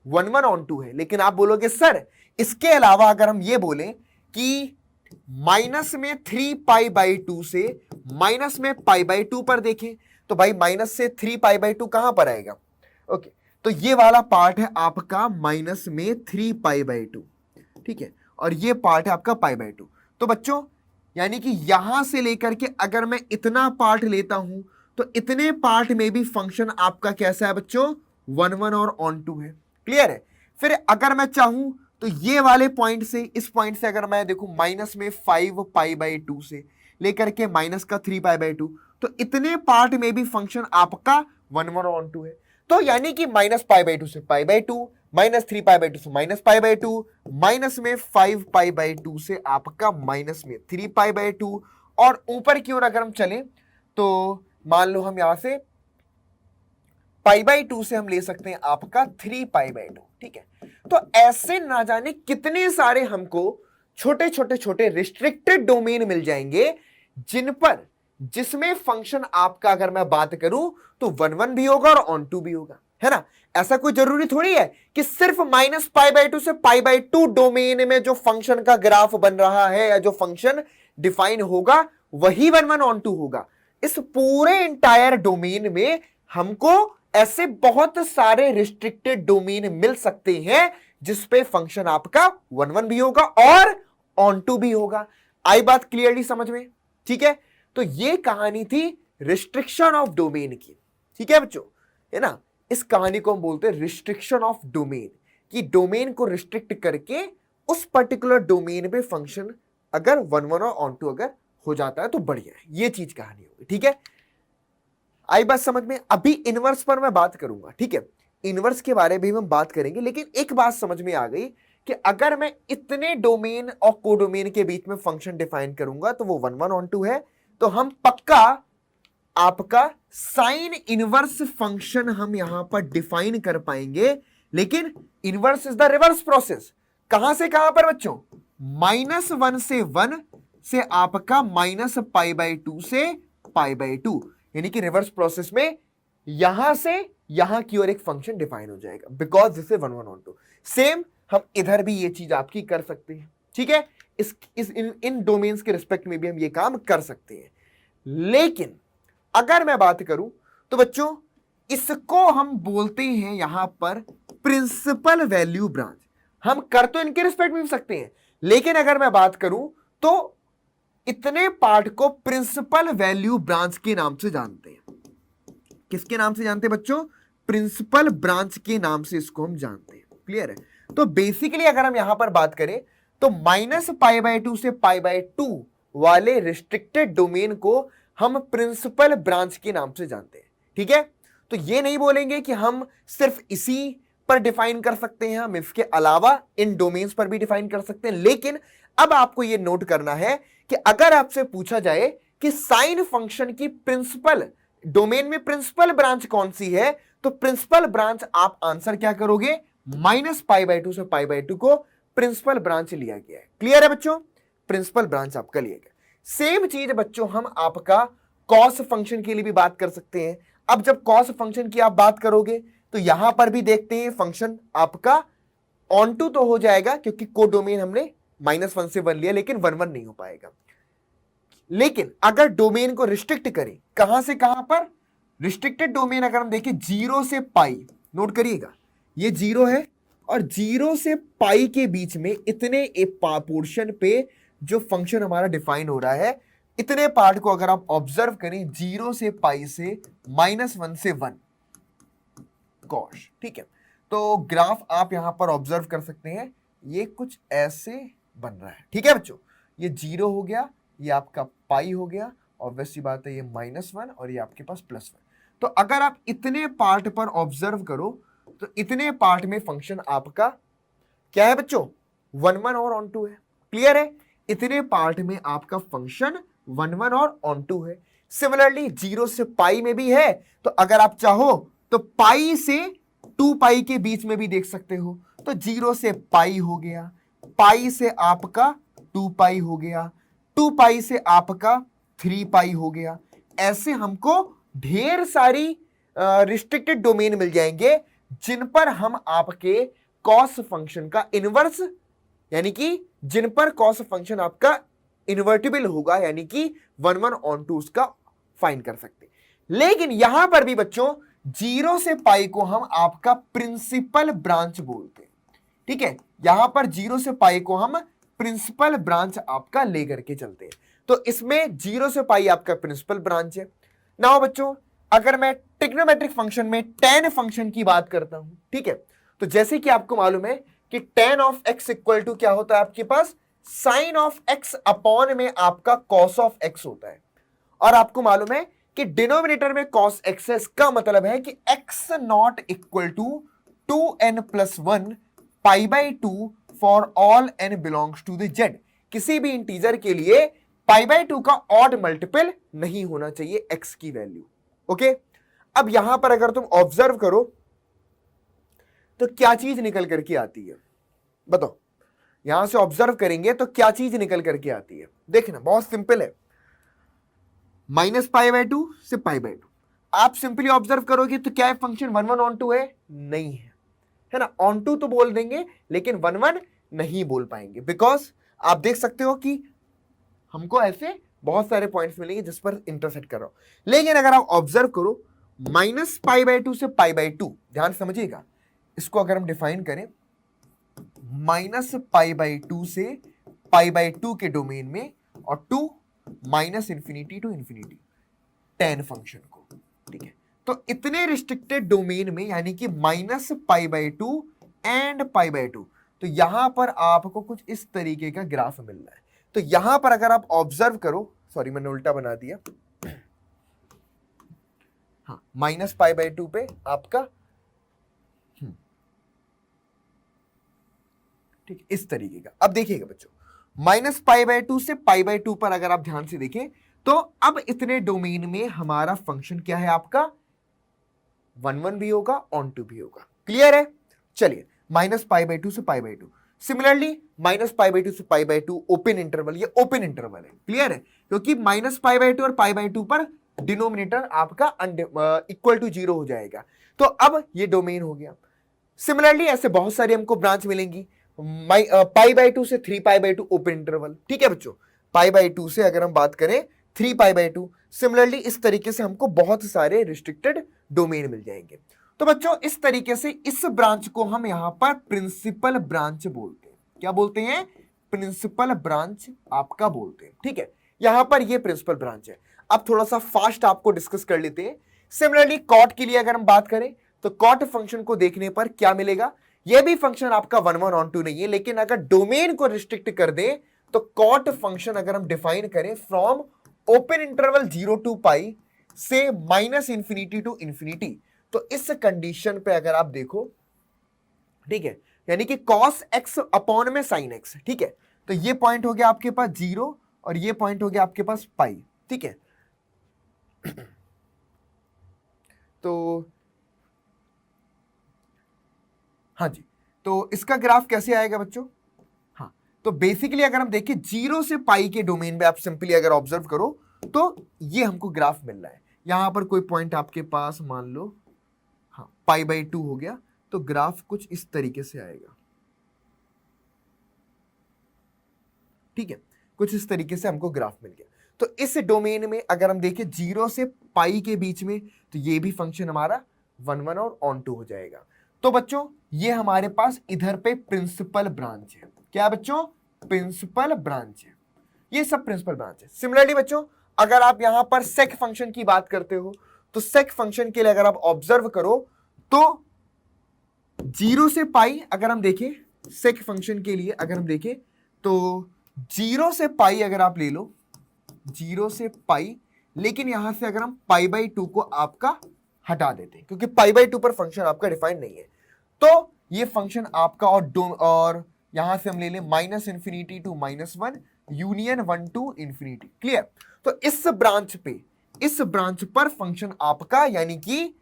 1/2 है। लेकिन आप बोलोगे सर इसके अलावा अगर हम ये बोलें कि माइनस में 3π/2 से माइनस में π/2 पर देखें, तो भाई माइनस से 3π/2 कहां पर आएगा? ओके, तो ये वाला पार्ट है आपका माइनस में 3π/2, ठीक है, और ये पार्ट है आपका π/2। तो बच्चों यानी कि यहां से लेकर के अगर मैं इतना पार्ट लेता हूं तो इतने पार्ट में भी फंक्शन आपका कैसा है बच्चों? 1/1 और ऑन2 है। क्लियर है? फिर अगर मैं चाहूं तो ये वाले पॉइंट से, इस पॉइंट से अगर मैं देखूं माइनस में 5π/2 से लेकर के माइनस का 3π/2, तो इतने पार्ट में भी फंक्शन आपका 1/1 और ऑन2 है। तो यानी कि -π/2 से π/2, -3π/2 से -π/2, माइनस में 5π/2 से आपका माइनस में 3π/2, और ऊपर की ओर अगर हम चलें तो मान लो हम यहां से π/2 से हम ले सकते हैं आपका 3π/2, ठीक है। तो ऐसे ना जाने कितने सारे हमको छोटे छोटे छोटे रिस्ट्रिक्टेड डोमेन मिल जाएंगे जिसमें फंक्शन आपका अगर मैं बात करूं तो 1/1 भी होगा और ऑन2 भी होगा, है ना। ऐसा कोई जरूरी थोड़ी है कि सिर्फ -π/2 से π/2 डोमेन में जो फंक्शन का ग्राफ बन रहा है या जो फंक्शन डिफाइन होगा वही 1/1 ऑन2 होगा। इस पूरे इंटायर डोमेन में हमको ऐसे बहुत सारे रिस्ट्रिक्टेड डोमेन मिल सकते हैं जिसपे फंक्शन आपका 1/1 भी होगा और ऑन2 भी होगा। आई बात क्लियरली समझ में? ठीक है, तो ये कहानी थी रिस्ट्रिक्शन ऑफ डोमेन की, ठीक है बच्चों, है ना। इस कहानी को हम बोलते हैं रिस्ट्रिक्शन ऑफ डोमेन, कि डोमेन को रिस्ट्रिक्ट करके उस पर्टिकुलर डोमेन में फंक्शन अगर 1/1 और ऑन2 अगर हो जाता है तो बढ़िया है। ये चीज कहानी होगी, ठीक है। आई बात समझ में? अभी इनवर्स पर मैं बात करूंगा, ठीक है, इनवर्स के बारे में हम बात करेंगे। लेकिन एक बात समझ में आ गई कि अगर मैं इतने डोमेन और कोडोमेन के बीच में फंक्शन डिफाइन करूंगा तो वो 1/1 ऑन2 है, तो हम पक्का आपका साइन इनवर्स फंक्शन हम यहां पर डिफाइन कर पाएंगे। लेकिन inverse is the reverse process. कहां से कहां पर बच्चों? -1 से 1 से आपका -π/2 से π/2, यानी कि रिवर्स प्रोसेस में यहां से यहां की ओर एक फंक्शन डिफाइन हो जाएगा बिकॉज दिस इज 1/1 ऑन2। सेम हम इधर भी ये चीज आपकी कर सकते हैं, ठीक है। इन डोमेन्स के रिस्पेक्ट में भी हम ये काम कर सकते हैं। लेकिन अगर मैं बात करूं तो बच्चों इसको हम बोलते हैं यहां पर प्रिंसिपल वैल्यू ब्रांच। हम कर तो इनके रिस्पेक्ट में भी सकते हैं, लेकिन अगर मैं बात करूं तो इतने पार्ट को प्रिंसिपल वैल्यू ब्रांच के नाम से जानते हैं। किसके नाम से जानते हैं बच्चों? प्रिंसिपल ब्रांच के नाम से इसको हम जानते हैं। क्लियर है? तो बेसिकली अगर हम यहां पर बात करें तो -π/2 से π/2 वाले रिस्ट्रिक्टेड डोमेन को हम प्रिंसिपल ब्रांच के नाम से जानते हैं, ठीक है। तो ये नहीं बोलेंगे कि हम सिर्फ इसी पर डिफाइन कर सकते हैं, हम इसके अलावा इन डोमेन्स पर भी डिफाइन कर सकते हैं। लेकिन अब आपको यह नोट करना है कि अगर आपसे पूछा जाए कि साइन फंक्शन की प्रिंसिपल डोमेन में प्रिंसिपल ब्रांच कौन सी है, तो प्रिंसिपल ब्रांच आप आंसर क्या करोगे? -π/2 से π/2 को प्रिंसिपल ब्रांच लिया गया है। क्लियर है बच्चों? प्रिंसिपल ब्रांच आपका लिया गया। सेम चीज बच्चों हम आपका कॉस फंक्शन के लिए भी बात कर सकते हैं। अब जब कॉस फंक्शन की आप बात करोगे तो यहां पर भी देखते हैं फंक्शन आपका ऑन2 तो हो जाएगा क्योंकि कोडोमेन हमने -1 से 1 लिया, लेकिन 1/1 नहीं हो पाएगा। लेकिन अगर डोमेन को रिस्ट्रिक्ट करें, कहां से कहां पर? रिस्ट्रिक्टेड डोमेन अगर हम देखें 0 से पाई, नोट करिएगा ये 0 है और 0 से पाई के बीच में इतने एक पोर्शन पे जो फंक्शन हमारा डिफाइन हो रहा है, इतने पार्ट को अगर आप ऑब्जर्व करें 0 से पाई से -1 से 1 कॉस, ठीक है। तो ग्राफ आप यहां पर ऑब्जर्व कर सकते हैं, ये कुछ ऐसे बन रहा है, ठीक है बच्चों। ये 0 हो गया, ये आपका पाई हो गया, और वैसी बात है ये -1 और ये आपके पास +1। तो अगर आप इतने पार्ट पर ऑब्जर्व करो तो इतने पार्ट में फंक्शन आपका क्या है बच्चों? 1/1 और ऑन2 है। क्लियर है? इतने पार्ट में आपका फंक्शन 1/1 और ऑन2 है। सिमिलरली 0 से पाई में भी है, तो अगर आप चाहो तो पाई से 2 पाई के बीच में भी देख सकते हो। तो 0 से पाई हो गया, पाई से आपका 2 पाई हो गया, 2 पाई से आपका 3 पाई हो गया। ऐसे हमको ढेर सारी रिस्ट्रिक्टेड डोमेन मिल जाएंगे जिन पर हम आपके कॉस फंक्शन का इनवर्स, यानी कि जिन पर कॉस फंक्शन आपका इन्वर्टिबल होगा, यानी कि 1 ऑन टू उसका फाइंड कर सकते। लेकिन यहां पर भी बच्चों 0 से पाई को हम आपका प्रिंसिपल ब्रांच बोलते हैं। ठीक है, यहां पर 0 से पाई को हम प्रिंसिपल ब्रांच आपका लेकर के चलते हैं। तो इसमें 0 से पाई आपका प्रिंसिपल ब्रांच है। नाउ बच्चों अगर मैं ट्रिग्नोमेट्रिक फंक्शन में tan फंक्शन की बात करता हूं, ठीक है, तो जैसे कि आपको मालूम है कि tan of x equal to क्या होता है आपके पास, साइन ऑफ x अपॉन में आपका cos ऑफ x होता है। और आपको मालूम है कि डिनोमिनेटर में cos x है, इसका मतलब है कि x not equal to 2n plus 1 pi by 2 for all n belongs to the z। किसी भी इंटीजर के लिए पाई बाई 2 का ऑड मल्टीपल नहीं होना चाहिए x की वैल्यू। ओके, अब यहां पर अगर तुम ऑब्जर्व करो तो क्या चीज निकल करके आती है, बताओ। यहां से ऑब्जर्व करेंगे तो क्या चीज निकल करके आती है, देखना बहुत सिंपल है। माइनस पाई बाई 2 से पाई बाई 2 आप सिंपली ऑब्जर्व करोगे तो क्या है, फंक्शन 1 ऑन टू है, नहीं है ना। ऑन टू तो बोल देंगे लेकिन 1 नहीं बोल पाएंगे, बिकॉज आप देख सकते हो कि हमको ऐसे बहुत सारे पॉइंट्स मिलेंगे जिस पर इंटरसेक्ट कर रहा हूं। लेकिन अगर आप ऑब्जर्व करो माइनस पाई बाई 2 से पाई बाई 2, ध्यान समझिएगा, इसको अगर हम डिफाइन करें माइनस पाई बाई 2 से पाई बाई 2 के डोमेन में और 2 minus infinity to infinity tan function को, ठीक है। तो इतने रिस्ट्रिक्टेड डोमेन में यानी कि minus pi by 2 and pi by 2, तो यहां पर आपको कुछ इस तरीके का ग्राफ मिल रहा है। तो यहां पर अगर आप ऑब्जर्व करो, सॉरी मैंने उल्टा बना दिया, हाँ, माइनस पाई बाई 2 पे आपका ठीक इस तरीके का। अब देखिएगा बच्चों, माइनस पाई बाई 2 से पाई बाई 2 पर अगर आप ध्यान से देखें तो अब इतने डोमेन में हमारा फंक्शन क्या है आपका, 1 भी होगा, ऑन टू भी होगा। क्लियर है? चलिए, माइनस पाई बाई 2 से पाई by 2, similarly minus pi by 2 से पाई बाई 2 ओपन इंटरवल, ये ओपन इंटरवल है। क्लियर है? क्योंकि माइनस पाई बाई 2 और पाई बाई 2 पर डिनोमिनेटर आपका इक्वल टू 0 हो जाएगा। तो अब ये डोमेन हो गया। सिमिलरली ऐसे बहुत सारी हमको ब्रांच मिलेंगी, पाई बाई 2 से 3 पाई बाई 2 ओपन इंटरवल। ठीक है बच्चों, पाई बाई 2 से अगर हम बात करें 3 पाई बाई 2, सिमिलरली इस तरीके से हमको बहुत सारे रिस्ट्रिक्टेड डोमेन मिल जाएंगे। तो बच्चों इस तरीके से इस ब्रांच को हम यहां पर प्रिंसिपल ब्रांच बोलते हैं। क्या बोलते हैं? प्रिंसिपल ब्रांच आपका बोलते हैं। ठीक है, यहां पर ये प्रिंसिपल ब्रांच है। अब थोड़ा सा फास्ट आपको डिस्कस कर लेते हैं। सिमिलरली कॉट के लिए अगर हम बात करें तो कॉट फंक्शन को देखने पर क्या मिलेगा, यह भी फंक्शन आपका 1 ऑन टू नहीं है, लेकिन अगर डोमेन को रिस्ट्रिक्ट कर दें तो कॉट फंक्शन अगर हम डिफाइन करें फ्रॉम ओपन इंटरवल 0 टू पाई से माइनस इंफिनिटी टू इंफिनिटी, तो इस कंडीशन पे अगर आप देखो, ठीक है, यानी कि cos x अपॉन में sin x, ठीक है, तो ये पॉइंट हो गया आपके पास 0 और ये पॉइंट हो गया आपके पास पाई। ठीक है, तो हाँ जी, तो इसका ग्राफ कैसे आएगा बच्चों? हाँ, तो बेसिकली अगर हम देखें 0 से पाई के डोमेन में आप सिंपली अगर ऑब्जर्व करो तो ये हमको ग्राफ मिल रहा है। यहां पर कोई पॉइंट आपके पास मान लो, हाँ, पाई बाई 2 हो गया, तो ग्राफ कुछ इस तरीके से आएगा। ठीक है, कुछ इस तरीके से हमको ग्राफ मिल गया। तो इस डोमेन में अगर हम देखें 0 से पाई के बीच में, तो ये भी फंक्शन हमारा 1 और ऑन टू हो जाएगा। तो बच्चों ये हमारे पास इधर पे प्रिंसिपल ब्रांच है। क्या बच्चों? प्रिंसिपल ब्रांच है, ये सब प्रिंसिपल ब्रांच है। सिमिलरली बच्चों अगर आप यहां पर सेक फंक्शन की बात करते हो तो सेक फंक्शन के लिए अगर आप ऑब्जर्व करो तो 0 से पाई अगर हम देखें, सेक फंक्शन के लिए अगर हम देखें तो 0 से पाई अगर आप ले लो, 0 से पाई, लेकिन यहां से अगर हम पाई बाई 2 को आपका हटा देते हैं क्योंकि पाई बाई 2 पर फंक्शन आपका डिफाइंड नहीं है, तो ये फंक्शन आपका और यहां से हम ले लें minus infinity to -1 union 1 to infinity. Clear? तो इस ब्रांच पर फंक्शन आपका यानी कि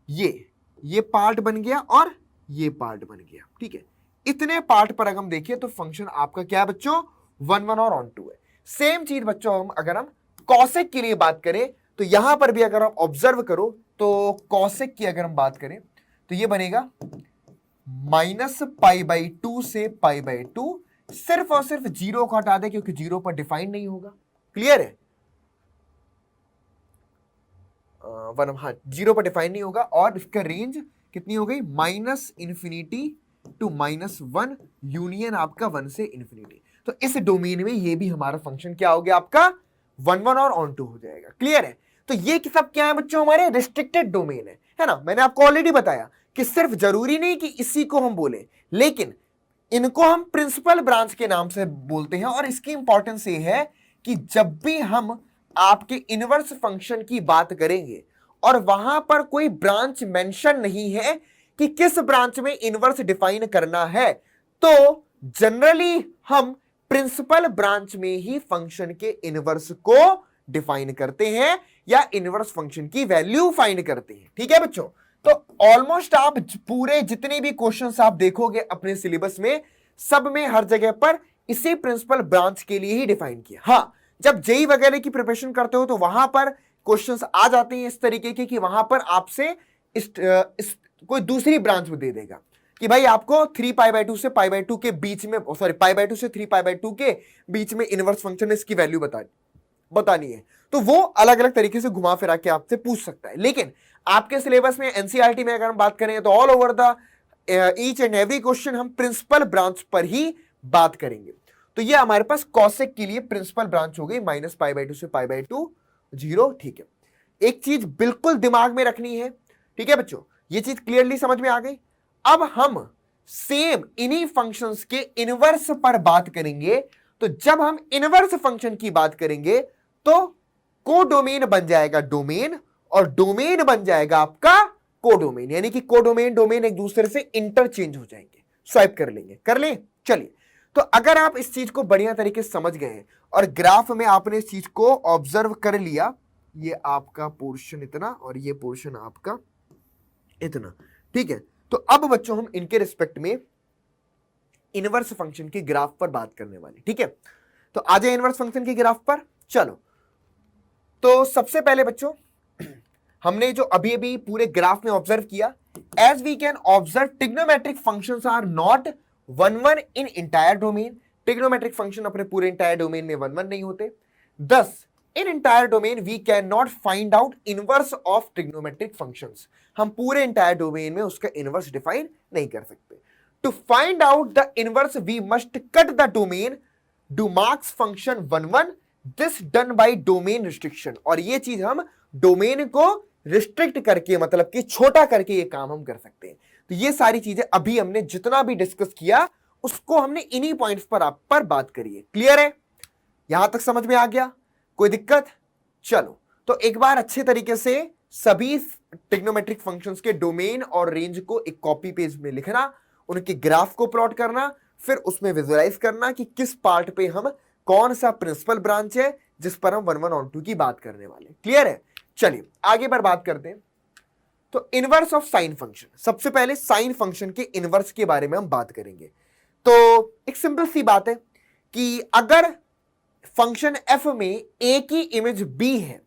ये पार्ट बन गया और ये पार्ट बन गया। ठीक है, इतने पार्ट पर अगर हम देखिए तो फंक्शन आपका क्या है बच्चों? 1 और ऑन टू है। सेम चीज बच्चों अगर हम कॉसेक के लिए बात करें तो यहां पर भी अगर आप ऑब्जर्व करो तो कॉसेक की अगर हम बात करें तो ये बनेगा -π/2 से π/2, सिर्फ और सिर्फ जीरो को हटा दे क्योंकि जीरो पर डिफाइन नहीं होगा। क्लियर है? हाँ, जीरो पर डिफाइन नहीं होगा और इसका रेंज कितनी हो गई, -∞ to -1 यूनियन आपका 1 से इन्फिनिटी। तो इस डोमेन में ये भी हमारा फंक्शन क्या हो गया आपका 1 और ऑन टू हो जाएगा। क्लियर है? तो ये सब क्या है बच्चों, हमारे रिस्ट्रिक्टेड डोमेन है ना। मैंने आपको ऑलरेडी बताया कि सिर्फ जरूरी नहीं कि इसी को हम बोले, लेकिन इनको हम प्रिंसिपल ब्रांच के नाम से बोलते हैं। और इसकी इंपॉर्टेंस ये है कि जब भी हम आपके इनवर्स फंक्शन की बात करेंगे और वहां पर कोई ब्रांच मेंशन नहीं है कि किस ब्रांच में इनवर्स डिफाइन करना है, तो जनरली हम प्रिंसिपल ब्रांच में ही फंक्शन के इनवर्स को डिफाइन करते हैं या इनवर्स फंक्शन की वैल्यू फाइंड करते हैं। ठीक है बच्चों? तो ऑलमोस्ट आप पूरे जितने भी क्वेश्चंस आप देखोगे अपने सिलेबस में, सब में हर जगह पर इसी प्रिंसिपल ब्रांच के लिए ही डिफाइन किया। हाँ, जब जेई वगैरह की प्रिपरेशन करते हो तो वहां पर क्वेश्चंस आ जाते हैं इस तरीके के कि वहां पर आपसे कोई दूसरी ब्रांच में दे देगा कि भाई आपको 3π/2 से π/2 के बीच में, सॉरी π/2 से 3π/2 के बीच में इनवर्स फंक्शन है, इसकी वैल्यू बतानी है। तो वो अलग अलग तरीके से घुमा फिरा के आपसे पूछ सकता है। लेकिन आपके सिलेबस में एनसीईआरटी में अगर हम बात करें तो all over the each and every question हम प्रिंसिपल ब्रांच पर ही बात करेंगे। तो ये हमारे पास कॉसेक के लिए प्रिंसिपल ब्रांच हो गई -π/2 से π/2 0। ठीक है, एक चीज बिल्कुल दिमाग में रखनी है। ठीक है बच्चों, ये चीज क्लियरली समझ में आ गई। अब हम सेम इन्हीं फंक्शंस के इनवर्स पर बात करेंगे। तो जब हम इनवर्स फंक्शन की बात करेंगे तो कोडोमेन बन जाएगा डोमेन और डोमेन बन जाएगा आपका कोडोमेन, यानी कि कोडोमेन डोमेन एक दूसरे से इंटरचेंज हो जाएंगे, स्वाइप कर लेंगे। कर ले? चलिए, तो अगर आप इस चीज को बढ़िया तरीके से समझ गए हैं और ग्राफ में आपने इस चीज को ऑब्जर्व कर लिया, ये आपका पोर्शन इतना और ये पोर्शन आपका इतना। ठीक है, तो अब बच्चों हम इनके रिस्पेक्ट में इनवर्स फंक्शन के ग्राफ पर बात करने वाले। ठीक है, तो आ जाए इनवर्स फंक्शन के ग्राफ पर। चलो, तो सबसे पहले बच्चों हमने जो अभी अभी पूरे ग्राफ में ऑब्जर्व किया, as we can observe trigonometric functions are not 1 in entire domain. Trigonometric function अपने पूरे इंटायर डोमेन में 1 नहीं होते। Thus in entire domain we can not find out inverse of trigonometric functions. हम पूरे इंटायर डोमेन में उसका इनवर्स डिफाइन नहीं कर सकते। To find out the inverse we must cut the domain do marks function 1 this done by domain restriction. और ये चीज हम डोमेन को रिस्ट्रिक्ट करके, मतलब कि छोटा करके ये काम हम कर सकते हैं। तो ये सारी चीजें अभी हमने जितना भी डिस्कस किया उसको हमने इन्हीं पॉइंट्स पर आप पर बात करी है। क्लियर है? यहां तक समझ में आ गया? कोई दिक्कत? चलो, तो एक बार अच्छे तरीके से सभी ट्रिग्नोमेट्रिक फंक्शंस के डोमेन और रेंज को एक कॉपी पेज में लिखना, उनके ग्राफ को प्लॉट करना, फिर उसमें विजुअलाइज करना कि किस पार्ट पे हम कौन सा प्रिंसिपल ब्रांच है जिस पर हम 1 ऑन 2 की बात करने वाले। क्लियर है? चलिए आगे पर बात करते हैं। तो इनवर्स ऑफ साइन फंक्शन, सबसे पहले साइन फंक्शन के इनवर्स के बारे में हम बात करेंगे। तो एक सिंपल सी बात है कि अगर फंक्शन f में a की इमेज b है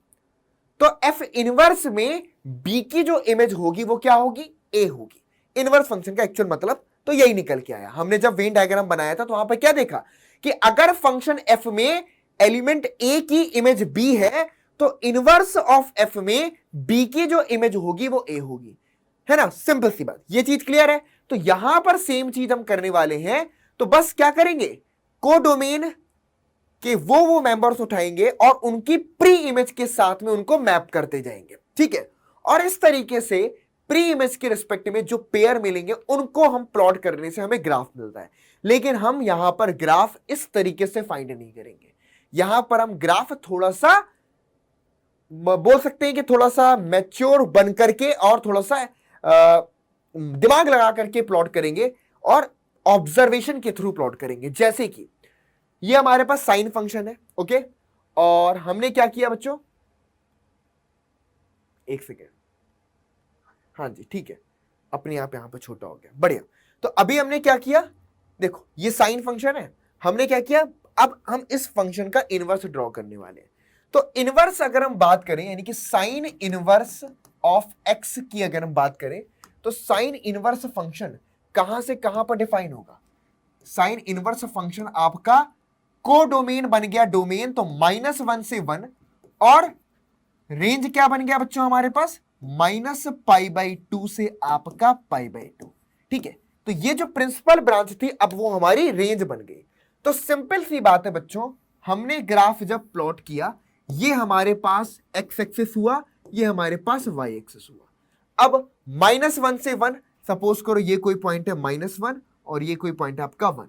तो f इनवर्स में b की जो इमेज होगी वो क्या होगी? a होगी। इनवर्स फंक्शन का एक्चुअल मतलब तो यही निकल के आया। हमने जब वेन डायग्राम बनाया था तो वहां पर क्या देखा कि अगर फंक्शन f में एलिमेंट a की इमेज b है तो इनवर्स ऑफ f में b की जो इमेज होगी वो a होगी, है ना? सिंपल सी बात, ये चीज क्लियर है? तो यहां पर सेम चीज हम करने वाले हैं। तो बस क्या करेंगे, कोडोमेन के वो मेंबर्स उठाएंगे और उनकी प्री इमेज के साथ में उनको मैप करते जाएंगे। ठीक है, और इस तरीके से प्री इमेज के रिस्पेक्ट में जो पेयर मिलेंगे उनको हम प्लॉट करने से हमें ग्राफ मिलता है। लेकिन हम यहां पर ग्राफ इस तरीके से फाइंड नहीं करेंगे। यहां पर हम ग्राफ थोड़ा सा बोल सकते हैं कि थोड़ा सा मैच्योर बन करके और थोड़ा सा दिमाग लगा करके प्लॉट करेंगे और ऑब्जर्वेशन के थ्रू प्लॉट करेंगे। जैसे कि ये हमारे पास साइन फंक्शन है, ओके, और हमने क्या किया बच्चों, एक सेकेंड, हाँ जी ठीक है, अपने आप यहां पर छोटा हो गया, बढ़िया। तो अभी हमने क्या किया, देखो ये साइन फंक्शन है, हमने क्या किया, अब हम इस फंक्शन का इनवर्स ड्रॉ करने वाले हैं। तो इनवर्स अगर हम बात करें, यानी कि साइन इनवर्स ऑफ एक्स की अगर हम बात करें, तो साइन इनवर्स फंक्शन कहां से कहां पर डिफाइन होगा? साइन इनवर्स फंक्शन आपका कोडोमेन बन गया, डोमेन तो -1 से 1, और रेंज क्या बन गया बच्चों हमारे पास? -π/2 से आपका π/2। ठीक है, तो ये जो प्रिंसिपल ब्रांच थी अब वो हमारी रेंज बन गई। तो सिंपल सी बात है बच्चों, हमने ग्राफ जब प्लॉट किया, ये हमारे पास एक्स एक्सिस हुआ, ये हमारे पास वाई एक्सिस हुआ। अब -1 से 1, सपोज करो ये कोई पॉइंट है -1 और ये कोई पॉइंट है आपका 1,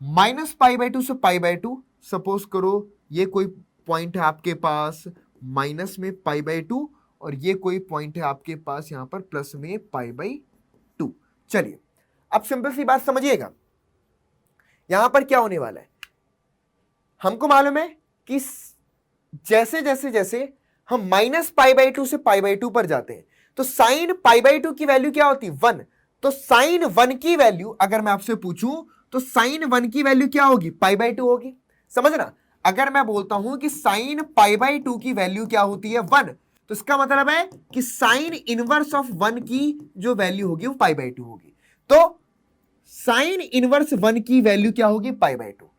-π/2 से π/2, सपोज करो ये कोई पॉइंट है आपके पास माइनस में π/2 और ये कोई पॉइंट है आपके पास यहां पर प्लस में π/2। चलिए अब सिंपल सी बात समझिएगा, यहां पर क्या होने वाला है, हमको मालूम है कि जैसे जैसे जैसे हम -π/2 से π/2 पर जाते हैं तो साइन π/2 की वैल्यू क्या होती है? 1। तो साइन 1 की वैल्यू अगर मैं आपसे पूछूं तो साइन 1 की वैल्यू क्या होगी? π/2 होगी। समझना, अगर मैं बोलता हूं कि साइन π/2 की वैल्यू क्या होती है? 1, तो इसका मतलब है कि साइन इनवर्स ऑफ 1 की जो वैल्यू होगी वो π/2 होगी। तो साइन इनवर्स 1 की वैल्यू क्या होगी? π/2।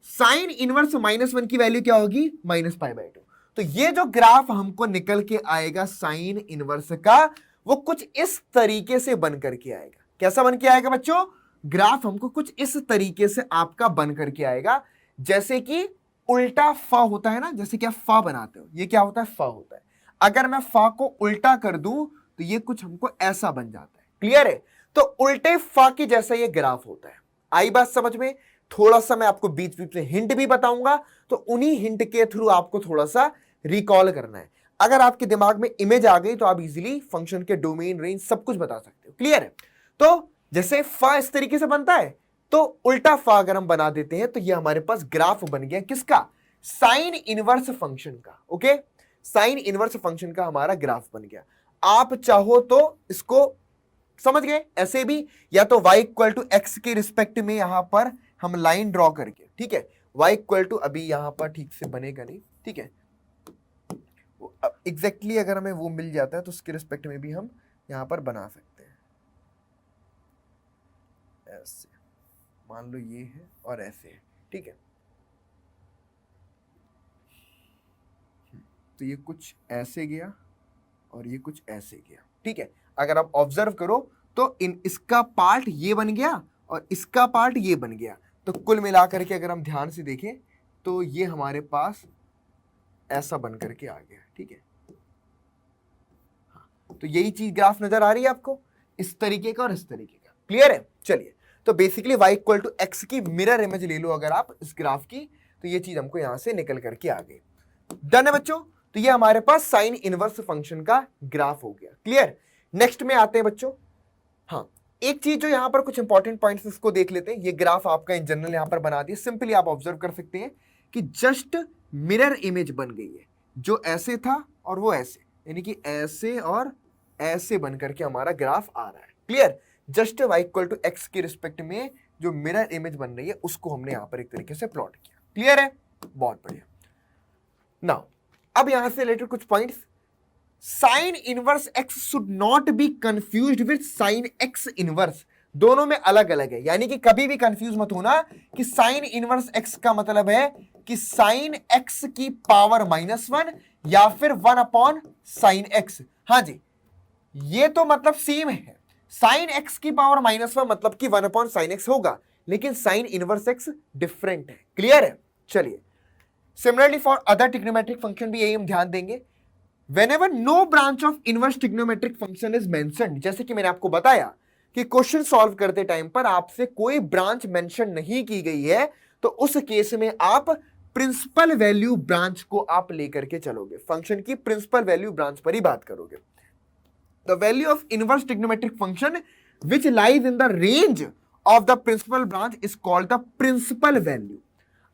साइन इनवर्स -1 की वैल्यू क्या होगी? -π/2। तो ये जो ग्राफ हमको निकल के आएगा साइन इनवर्स का, वो कुछ इस तरीके से बन करके आएगा। कैसा बन के आएगा बच्चों? ग्राफ हमको कुछ इस तरीके से आपका बन करके आएगा, जैसे कि उल्टा फ होता है ना, जैसे कि आप फ बनाते हो, ये क्या होता है? फ होता है। अगर मैं फ को उल्टा कर दूं तो ये कुछ हमको ऐसा बन जाता है। क्लियर है? तो उल्टे फ के जैसा ये ग्राफ होता है। आई बात समझ में? थोड़ा सा मैं आपको बीच बीच में हिंट भी बताऊंगा, तो उन्हीं हिंट के थ्रू आपको थोड़ा सा रिकॉल करना है। अगर आपके दिमाग में इमेज आ गई तो आप इजीली फंक्शन के डोमेन, रेंज सब कुछ बता सकते हो। क्लियर है? तो जैसे फ इस तरीके से बनता है, तो उल्टा फ अगर हम बना देते हैं तो ये हमारे पास ग्राफ बन गया किसका? साइन इनवर्स फंक्शन का। ओके, साइन इनवर्स फंक्शन का हमारा ग्राफ बन गया। आप चाहो तो इसको समझ गए ऐसे भी, या तो y = x के रिस्पेक्ट में यहां पर हम लाइन ड्रॉ करके, ठीक है, y = अभी यहां पर ठीक से बनेगा नहीं, ठीक है, एग्जैक्टली अगर हमें वो मिल जाता है तो उसके रिस्पेक्ट में भी हम यहां पर बना सकते हैं। ऐसे मान लो ये है और ऐसे है, ठीक है, तो ये कुछ ऐसे गया और ये कुछ ऐसे गया। ठीक है, अगर आप ऑब्जर्व करो तो इसका पार्ट ये बन गया और इसका पार्ट ये बन गया, तो कुल मिलाकर के अगर हम ध्यान से देखें तो ये हमारे पास ऐसा बन करके आ गया। ठीक है, तो यही चीज ग्राफ नजर आ रही है आपको, इस तरीके का और इस तरीके का। क्लियर है? चलिए, तो बेसिकली y = x की मिरर इमेज ले लो अगर आप इस ग्राफ की, तो ये चीज हमको यहां से निकल करके आ गई। डन है बच्चों? तो ये हमारे पास साइन इनवर्स फंक्शन का ग्राफ हो गया। क्लियर? नेक्स्ट में आते हैं बच्चों। हाँ, एक चीज जो यहां पर कुछ इंपॉर्टेंट पॉइंट्स इसको देख लेते हैं। ये ग्राफ आपका इन जनरल यहां पर बना दिया, सिंपली आप ऑब्जर्व कर सकते हैं कि जस्ट मिरर इमेज बन गई है, जो ऐसे था और वो ऐसे, यानी कि ऐसे और ऐसे बन करके हमारा ग्राफ आ रहा है। क्लियर? जस्ट y = x के रिस्पेक्ट में जो मिरर इमेज बन रही है उसको हमने यहां पर एक तरीके से प्लॉट किया। क्लियर है? बहुत बढ़िया। नाउ अब यहां से रिलेटेड कुछ points, sine inverse x should not be confused with sine x inverse, दोनों में अलग अलग है, यानी कि कभी भी कंफ्यूज मत होना कि साइन इनवर्स x का मतलब है कि साइन x की पावर -1 या फिर 1/sin x। हाँ जी, ये तो मतलब सेम है, साइन x की पावर -1 मतलब कि 1/sin x होगा, लेकिन साइन इनवर्स x डिफरेंट है। क्लियर है? चलिए, similarly for other trigonometric function भी यही हम ध्यान देंगे। Whenever no branch of inverse trigonometric function is mentioned, जैसे कि मैंने आपको बताया कि क्वेश्चन सॉल्व करते टाइम पर आपसे कोई ब्रांच मेंशन नहीं की गई है, तो उस केस में आप प्रिंसिपल वैल्यू ब्रांच को आप लेकर के चलोगे, फंक्शन की प्रिंसिपल वैल्यू ब्रांच पर ही बात करोगे। The value of inverse trigonometric function which lies in the range of the principal branch is called the principal value.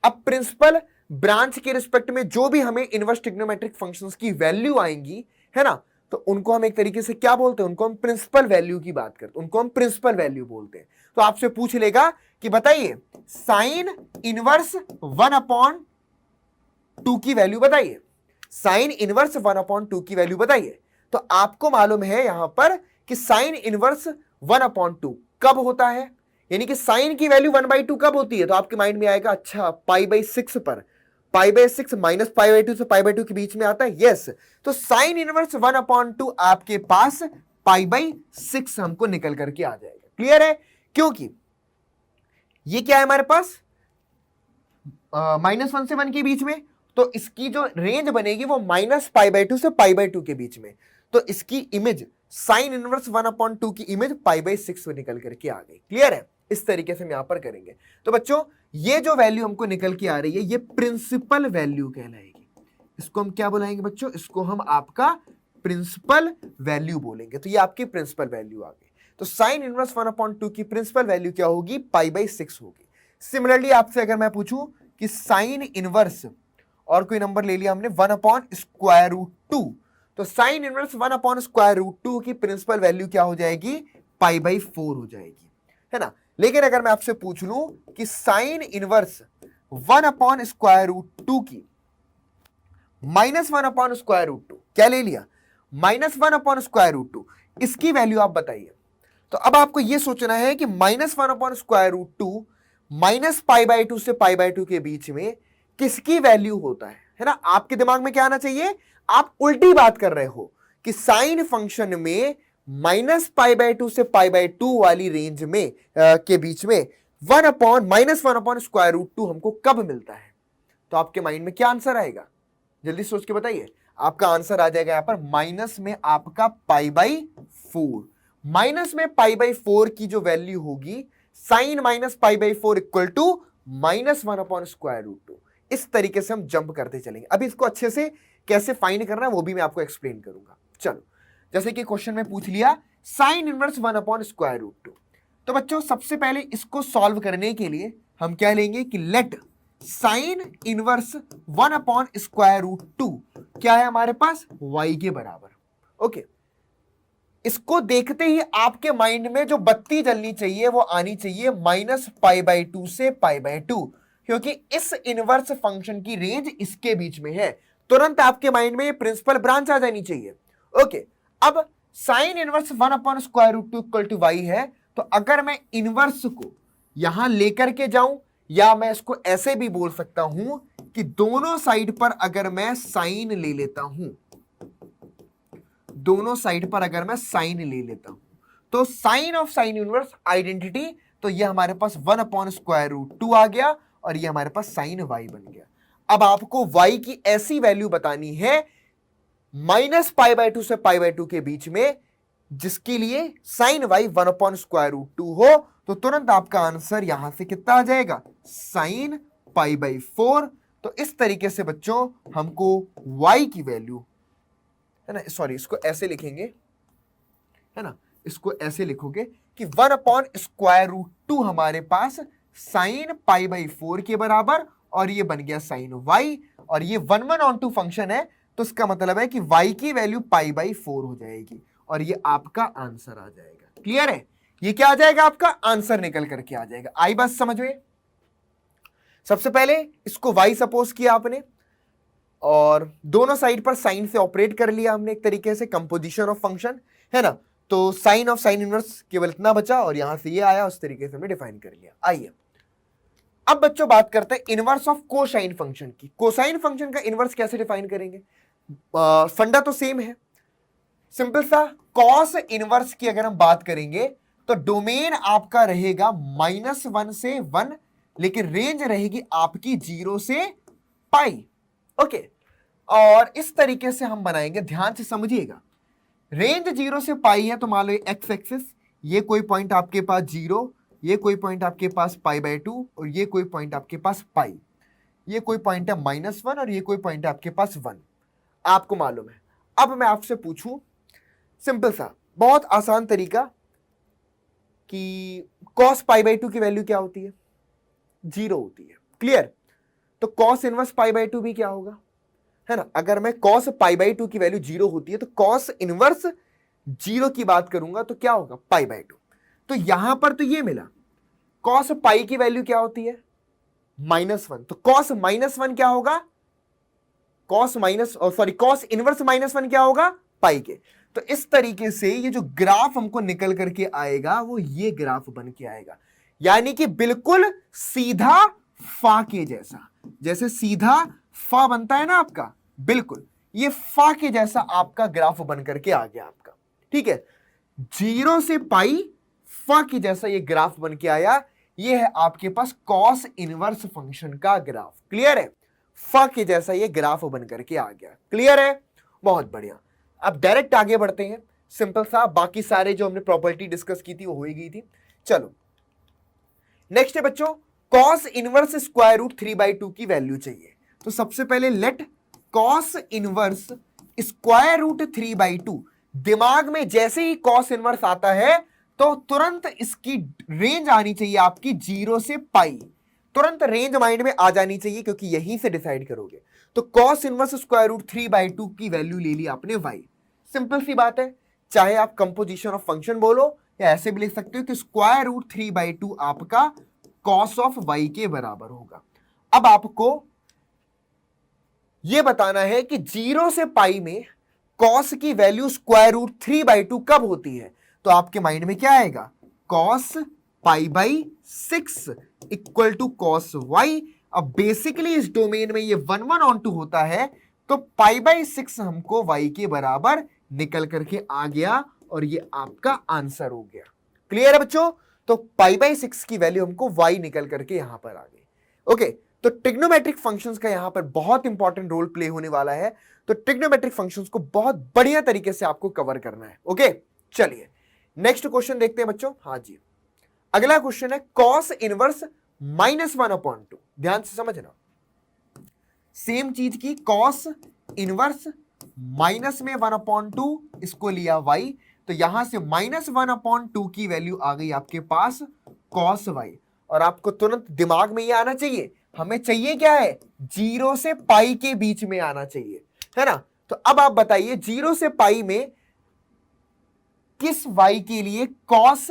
अब प्रिंसिपल ब्रांच के रिस्पेक्ट में जो भी हमें इनवर्स ट्रिग्नोमेट्रिक फंक्शंस की वैल्यू आएंगी, है ना, तो उनको हम एक तरीके से क्या बोलते हैं? उनको हम प्रिंसिपल वैल्यू की बात करते हैं, उनको हम प्रिंसिपल वैल्यू बोलते हैं। तो आपसे पूछ लेगा कि बताइए साइन इनवर्स 1/2 की वैल्यू बताइए। साइन इनवर्स 1/2 की वैल्यू बताइए। तो आपको मालूम है यहां पर कि साइन इनवर्स 1/2 कब होता है, यानी कि साइन की वैल्यू 1/2 कब होती है। तो आपके माइंड में आएगा अच्छा π/6 पर, π/6 माइनस π/2 से π/2 के बीच में आता है, यस। तो साइन इनवर्स 1/2 आपके पास π/6 हमको निकल करके आ जाएगा। क्लियर है, क्योंकि ये क्या है हमारे पास -1 से 1 के बीच में, तो इसकी जो रेंज बनेगी वो -π/2 से π/2 के बीच में। तो इसकी इमेज साइन इनवर्स 1/2 की इमेज π/6 में निकल करके आ गई। क्लियर है, इस तरीके से हम यहां पर करेंगे। तो बच्चों ये जो वैल्यू हमको निकल के आ रही है ये प्रिंसिपल वैल्यू कहलाएगी। इसको हम क्या बुलाएंगे बच्चों, इसको हम आपका प्रिंसिपल वैल्यू बोलेंगे। तो ये आपकी प्रिंसिपल वैल्यू आ गई। तो साइन इनवर्स 1/2 की प्रिंसिपल वैल्यू क्या होगी, π/6 होगी। सिमिलरली आपसे अगर मैं पूछूं कि साइन इनवर्स और कोई नंबर ले लिया हमने 1/√2, तो साइन इनवर्स 1/√2 की प्रिंसिपल वैल्यू क्या हो जाएगी, π/4 हो जाएगी, है ना। लेकिन अगर मैं आपसे पूछ लूं कि साइन इनवर्स 1/√2 की -1/√2, क्या ले लिया, -1/√2, इसकी वैल्यू आप बताइए। तो अब आपको यह सोचना है कि -1/√2 -π/2 से π/2 के बीच में किसकी वैल्यू होता है ना। आपके दिमाग में क्या आना चाहिए, आप उल्टी बात कर रहे हो कि साइन फंक्शन में -π/2 से π/2 वाली रेंज में के बीच में -1/√2 हमको कब मिलता है। तो आपके माइंड में क्या आंसर आएगा, जल्दी सोच के बताइए। आपका आंसर आ जाएगा यहां पर माइनस में आपका π/4। माइनस में π/4 की जो वैल्यू होगी, साइन -π/4 इक्वल टू -1/√2। इस तरीके से हम जंप करते चलेंगे। अभी इसको अच्छे से कैसे फाइंड करना है वो भी मैं आपको एक्सप्लेन करूंगा। चलो, जैसे कि क्वेश्चन में पूछ लिया साइन इनवर्स 1/√2। तो बच्चों सबसे पहले इसको सॉल्व करने के लिए हम क्या लेंगे कि लेट साइन इनवर्स 1/√2 क्या है हमारे पास, y के बराबर। ओके, इसको देखते ही आपके माइंड में जो बत्ती जलनी चाहिए वो आनी चाहिए -π/2 से π/2, क्योंकि इस इनवर्स फंक्शन की रेंज इसके बीच में है। तुरंत आपके माइंड में ये प्रिंसिपल ब्रांच आ जानी चाहिए। ओके, अब sine inverse 1/√2 equal to y है, तो अगर मैं इनवर्स को यहां लेकर के जाऊं, या मैं इसको ऐसे भी बोल सकता हूं कि दोनों साइड पर अगर मैं साइन ले लेता हूं, दोनों साइड पर अगर मैं साइन ले लेता हूं, तो sine of sine inverse identity, तो ये हमारे पास 1/√2 आ गया और ये हमारे पास साइन y बन गया। अब आपको y की ऐसी वैल्यू बतानी है -π/2 से π/2 के बीच में जिसके लिए साइन y 1/√2 हो, तो तुरंत आपका आंसर यहां से कितना आ जाएगा, साइन π/4। तो इस तरीके से बच्चों हमको y की वैल्यू, है ना, सॉरी इसको ऐसे लिखेंगे, है ना, इसको ऐसे लिखोगे कि 1/√2 हमारे पास साइन π/4 के बराबर, और ये बन गया साइन y, और ये 1/2 फंक्शन है, तो इसका मतलब है कि y की वैल्यू π/4 हो जाएगी और ये आपका आंसर आ जाएगा। क्लियर है, ये क्या आ जाएगा, आपका आंसर निकल करके आ जाएगा। आई बात समझ में। सबसे पहले इसको y सपोज किया आपने और दोनों साइड पर साइन से ऑपरेट कर लिया हमने, एक तरीके से कंपोजिशन ऑफ फंक्शन, है ना। तो साइन ऑफ साइन इनवर्स केवल इतना बचा और यहां से ये आया, उस तरीके से हमने डिफाइन कर लिया। आइए अब बच्चों बात करते हैं इनवर्स ऑफ कोसाइन फंक्शन की। कोसाइन फंक्शन का इनवर्स कैसे डिफाइन करेंगे, फंडा तो सेम है, सिंपल सा। कॉस इनवर्स की अगर हम बात करेंगे तो डोमेन आपका रहेगा -1 से 1, लेकिन रेंज रहेगी आपकी 0 से पाई। ओके, और इस तरीके से हम बनाएंगे, ध्यान से समझिएगा। रेंज 0 से पाई है, तो मान लो एक्स एक्सिस, ये कोई पॉइंट आपके पास 0, ये कोई पॉइंट आपके पास π/2, और ये कोई पॉइंट आपके पास पाई, ये कोई पॉइंट है -1 और ये कोई पॉइंट है आपके पास 1, आपको मालूम है। अब मैं आपसे पूछूं सिंपल सा, बहुत आसान तरीका, कि cos π/2 की वैल्यू क्या होती है, 0 होती है। क्लियर, तो cos इनवर्स π/2 भी क्या होगा, है ना। अगर मैं cos π/2 की वैल्यू 0 होती है तो cos इनवर्स 0 की बात करूंगा तो क्या होगा, π/2। तो यहां पर तो ये मिला, cos पाई की वैल्यू क्या होती है, -1, तो cos -1 क्या होगा, cos minus sorry cos inverse -1 क्या होगा, पाई के। तो इस तरीके से ये जो ग्राफ हमको निकल करके आएगा वो ये ग्राफ बन के आएगा, यानी कि बिल्कुल सीधा फा के जैसा, जैसे सीधा फा बनता है ना आपका, बिल्कुल ये फा के जैसा आपका ग्राफ बन करके आ गया आपका। ठीक है, 0 से पाई फा के जैसा ये ग्राफ बन के आया। ये है आपके पास कॉस इनवर्स फंक्शन का ग्राफ। क्लियर है, फा के जैसा ये ग्राफ बन करके आ गया। क्लियर है, बहुत बढ़िया। अब डायरेक्ट आगे बढ़ते हैं, सिंपल सा, बाकी सारे जो हमने प्रॉपर्टी डिस्कस की थी वो हो ही गई थी। चलो नेक्स्ट है बच्चों, कॉस इनवर्स स्क्वायर रूट 3/2 की वैल्यू चाहिए। तो सबसे पहले let cos inverse square root 3/2, दिमाग में जैसे ही कॉस इनवर्स आता है तो तुरंत इसकी रेंज आनी चाहिए आपकी 0 से पाई, तुरंत रेंज माइंड में आ जानी चाहिए, क्योंकि यहीं से डिसाइड करोगे। तो कॉस इनवर्स स्क्वायर रूट 3/2 की वैल्यू ले ली आपने वाई। सिंपल सी बात है, चाहे आप कंपोजिशन ऑफ फंक्शन बोलो या ऐसे भी लिख सकते हो कि स्क्वायर रूट 3/2 आपका कॉस ऑफ वाई के बराबर होगा। अब आपको यह बताना है कि 0 से पाई में कॉस की वैल्यू स्क्वायर रूट 3/2 कब होती है। तो आपके माइंड में क्या आएगा, cos π/6 equal to cos y. अब बेसिकली इस डोमेन में ये 1/1/2 होता है, तो π/6 हमको y के बराबर निकल करके आ गया और ये आपका आंसर हो गया। क्लियर है बच्चों, तो π/6 की वैल्यू हमको y निकल करके यहां पर आ गई। ओके, तो ट्रिग्नोमेट्रिक फंक्शंस का यहां पर बहुत इंपॉर्टेंट रोल प्ले होने वाला है, तो ट्रिग्नोमेट्रिक फंक्शंस को बहुत बढ़िया तरीके से आपको कवर करना है। ओके, चलिए नेक्स्ट क्वेश्चन देखते हैं बच्चों। हाँ जी, अगला क्वेश्चन है कॉस इनवर्स -1/2। ध्यान से समझना, सेम चीज की कॉस इनवर्स माइनस में 1/2, इसको लिया y, तो यहां से -1/2 की वैल्यू आ गई आपके पास कॉस y। और आपको तुरंत दिमाग में ये आना चाहिए, हमें चाहिए क्या है, 0 से पाई के बीच में आना चाहिए, है ना। तो अब आप बताइए 0 से पाई में किस y के लिए कॉस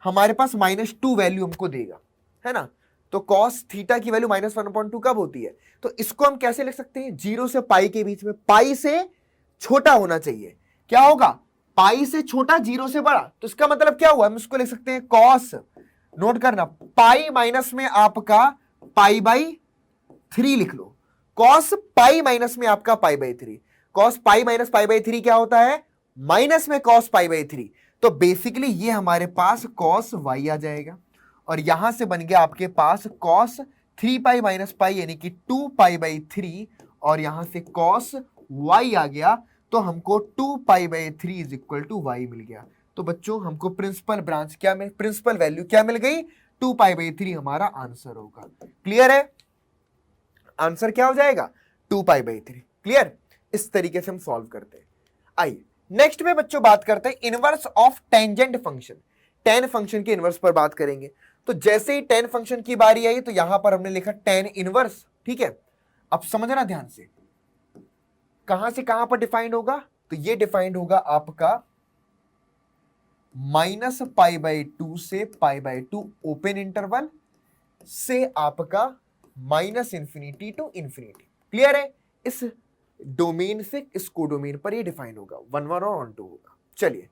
हमारे पास -2 वैल्यू हमको देगा, है ना। तो कॉस थीटा की वैल्यू -1/2 कब होती है, तो इसको हम कैसे लिख सकते हैं, 0 से पाई के बीच में, पाई से छोटा होना चाहिए। क्या होगा, पाई से छोटा 0 से बड़ा, तो इसका मतलब क्या हुआ, हम इसको लिख सकते हैं कॉस, नोट करना, पाई माइनस में आपका π/3 लिख लो, कॉस पाई माइनस में आपका π/3। कॉस पाई माइनस π/3 क्या होता है, माइनस में कॉस π/3। तो बेसिकली ये हमारे पास कॉस y आ जाएगा, और यहां से बन गया आपके पास कॉस 3π माइनस पाई यानी कि 2π/3, और यहां से कॉस y आ गया, तो हमको 2π/3 इज इक्वल टू y मिल गया। तो बच्चों हमको प्रिंसिपल ब्रांच क्या मिल, प्रिंसिपल वैल्यू क्या मिल गई, 2π/3 हमारा आंसर होगा। क्लियर है, आंसर क्या हो जाएगा, 2π/3। क्लियर, इस तरीके से हम सॉल्व करते हैं। आइए नेक्स्ट में बच्चों बात करते हैं inverse of tangent function. Ten function के इनवर्स पर बात करेंगे। तो जैसे ही टेन फंक्शन की बारी आई तो यहां पर हमने लिखा टेन इनवर्स। ठीक है, अब समझना ध्यान से, कहां से कहां पर डिफाइंड होगा, तो ये डिफाइंड होगा आपका -π/2 से π/2 ओपन इंटरवल से आपका -∞ टू इन्फिनिटी। क्लियर है, इस डोमेन से इस कोडोमेन पर ये डिफाइन होगा, 1/1 और 1/2 होगा। चलिए,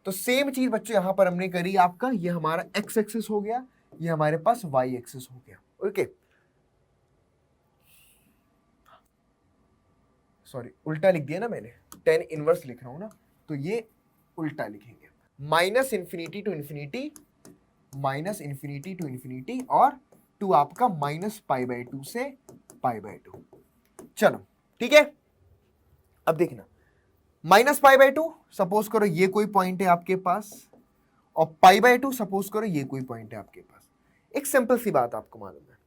तो सेम चीज बच्चों यहां पर हमने करी, आपका ये हमारा x एक्सिस हो गया, ये हमारे पास y एक्सिस हो गया। ओके, सॉरी उल्टा लिख दिया ना मैंने, टेन इनवर्स लिख रहा हूं ना, तो ये उल्टा लिखेंगे, -∞ टू इन्फिनिटी, -∞ टू इन्फिनिटी, और 2 आपका -π/2 से π/2। चलो ठीक है, अब देखना, -π/2 सपोज करो ये कोई पॉइंट है आपके पास, और π/2 सपोज करो ये कोई पॉइंट है आपके पास। एक सिंपल सी बात आपको मालूम है,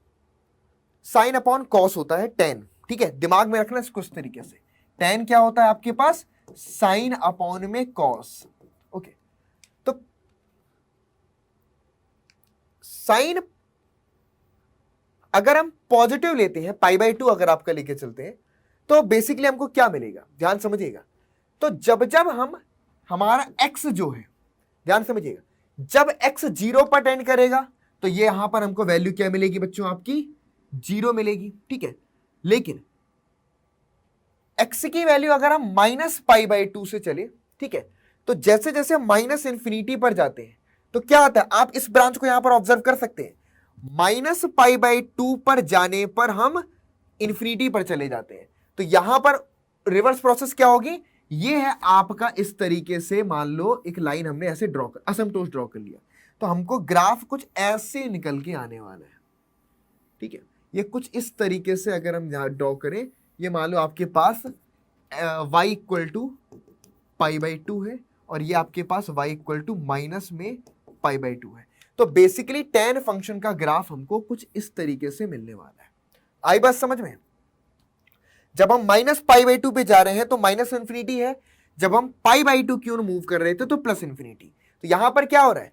साइन अपॉन कॉस होता है टेन। ठीक है, दिमाग में रखना इसको इस तरीके से, टेन क्या होता है आपके पास, साइन अपॉन में कॉस। ओके, तो साइन अगर हम पॉजिटिव लेते हैं, π/2 अगर आपका लेके चलते हैं, तो बेसिकली हमको क्या मिलेगा, ध्यान समझिएगा। तो जब जब हम हमारा x जो है, ध्यान समझिएगा, जब x 0 पर टेंड करेगा तो ये यहां पर हमको वैल्यू क्या मिलेगी बच्चों, आपकी 0 मिलेगी। ठीक है, लेकिन एक्स की वैल्यू अगर हम -π/2 से चले, ठीक है, तो जैसे जैसे हम -∞ पर जाते हैं तो क्या आता है, आप इस ब्रांच को यहां पर ऑब्जर्व कर सकते हैं, -π/2 पर जाने पर हम इंफिनिटी पर चले जाते हैं। तो यहां पर रिवर्स प्रोसेस क्या होगी, ये है आपका इस तरीके से, मान लो एक लाइन हमने ऐसे ड्रॉ कर, असमटोस ड्रॉ कर लिया, तो हमको ग्राफ कुछ ऐसे निकल के आने वाला है, ठीक है। ये कुछ इस तरीके से अगर हम यहां ड्रॉ करें, ये मान लो आपके पास y इक्वल टू π/2 है और ये आपके पास y इक्वल टू माइनस में π/2 है। तो बेसिकली tan फंक्शन का ग्राफ हमको कुछ इस तरीके से मिलने वाला है। आई बात समझ में? जब हम -π/2 पे जा रहे हैं तो माइनस इंफिनिटी है, जब हम π/2 की ओर मूव कर रहे थे तो प्लस इंफिनिटी। तो यहां पर क्या हो रहा है,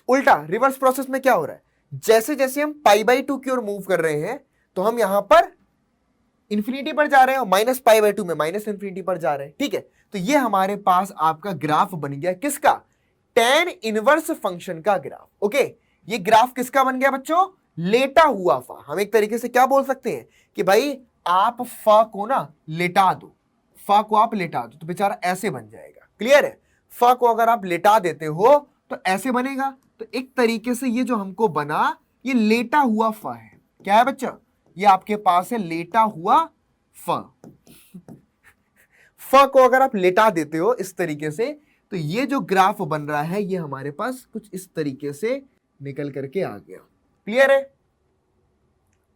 उल्टा रिवर्स प्रोसेस में क्या हो रहा है, जैसे जैसे हम π/2 की ओर मूव कर रहे हैं तो हम यहां पर इंफिनिटी पर जा रहे हैं और -π/2 में माइनस इंफिनिटी पर जा रहे हैं, ठीक है। तो ये हमारे पास आपका ग्राफ बन गया, किसका, tan इनवर्स फंक्शन का ग्राफ। ओके, ये ग्राफ किसका बन गया बच्चों, लेटा हुआ फा। हम एक तरीके से क्या बोल सकते हैं कि भाई आप फा को ना लेटा दो, फा को आप लेटा दो तो बेचारा ऐसे बन जाएगा। क्लियर है, फा को अगर आप लेटा देते हो तो ऐसे बनेगा। तो एक तरीके से ये जो हमको बना, ये लेटा हुआ फा है। क्या है बच्चा, ये आपके पास है लेटा हुआ फ। फ को अगर आप लेटा देते हो इस तरीके से, तो ये जो ग्राफ बन रहा है ये हमारे पास कुछ इस तरीके से निकल करके आ गया। क्लियर है,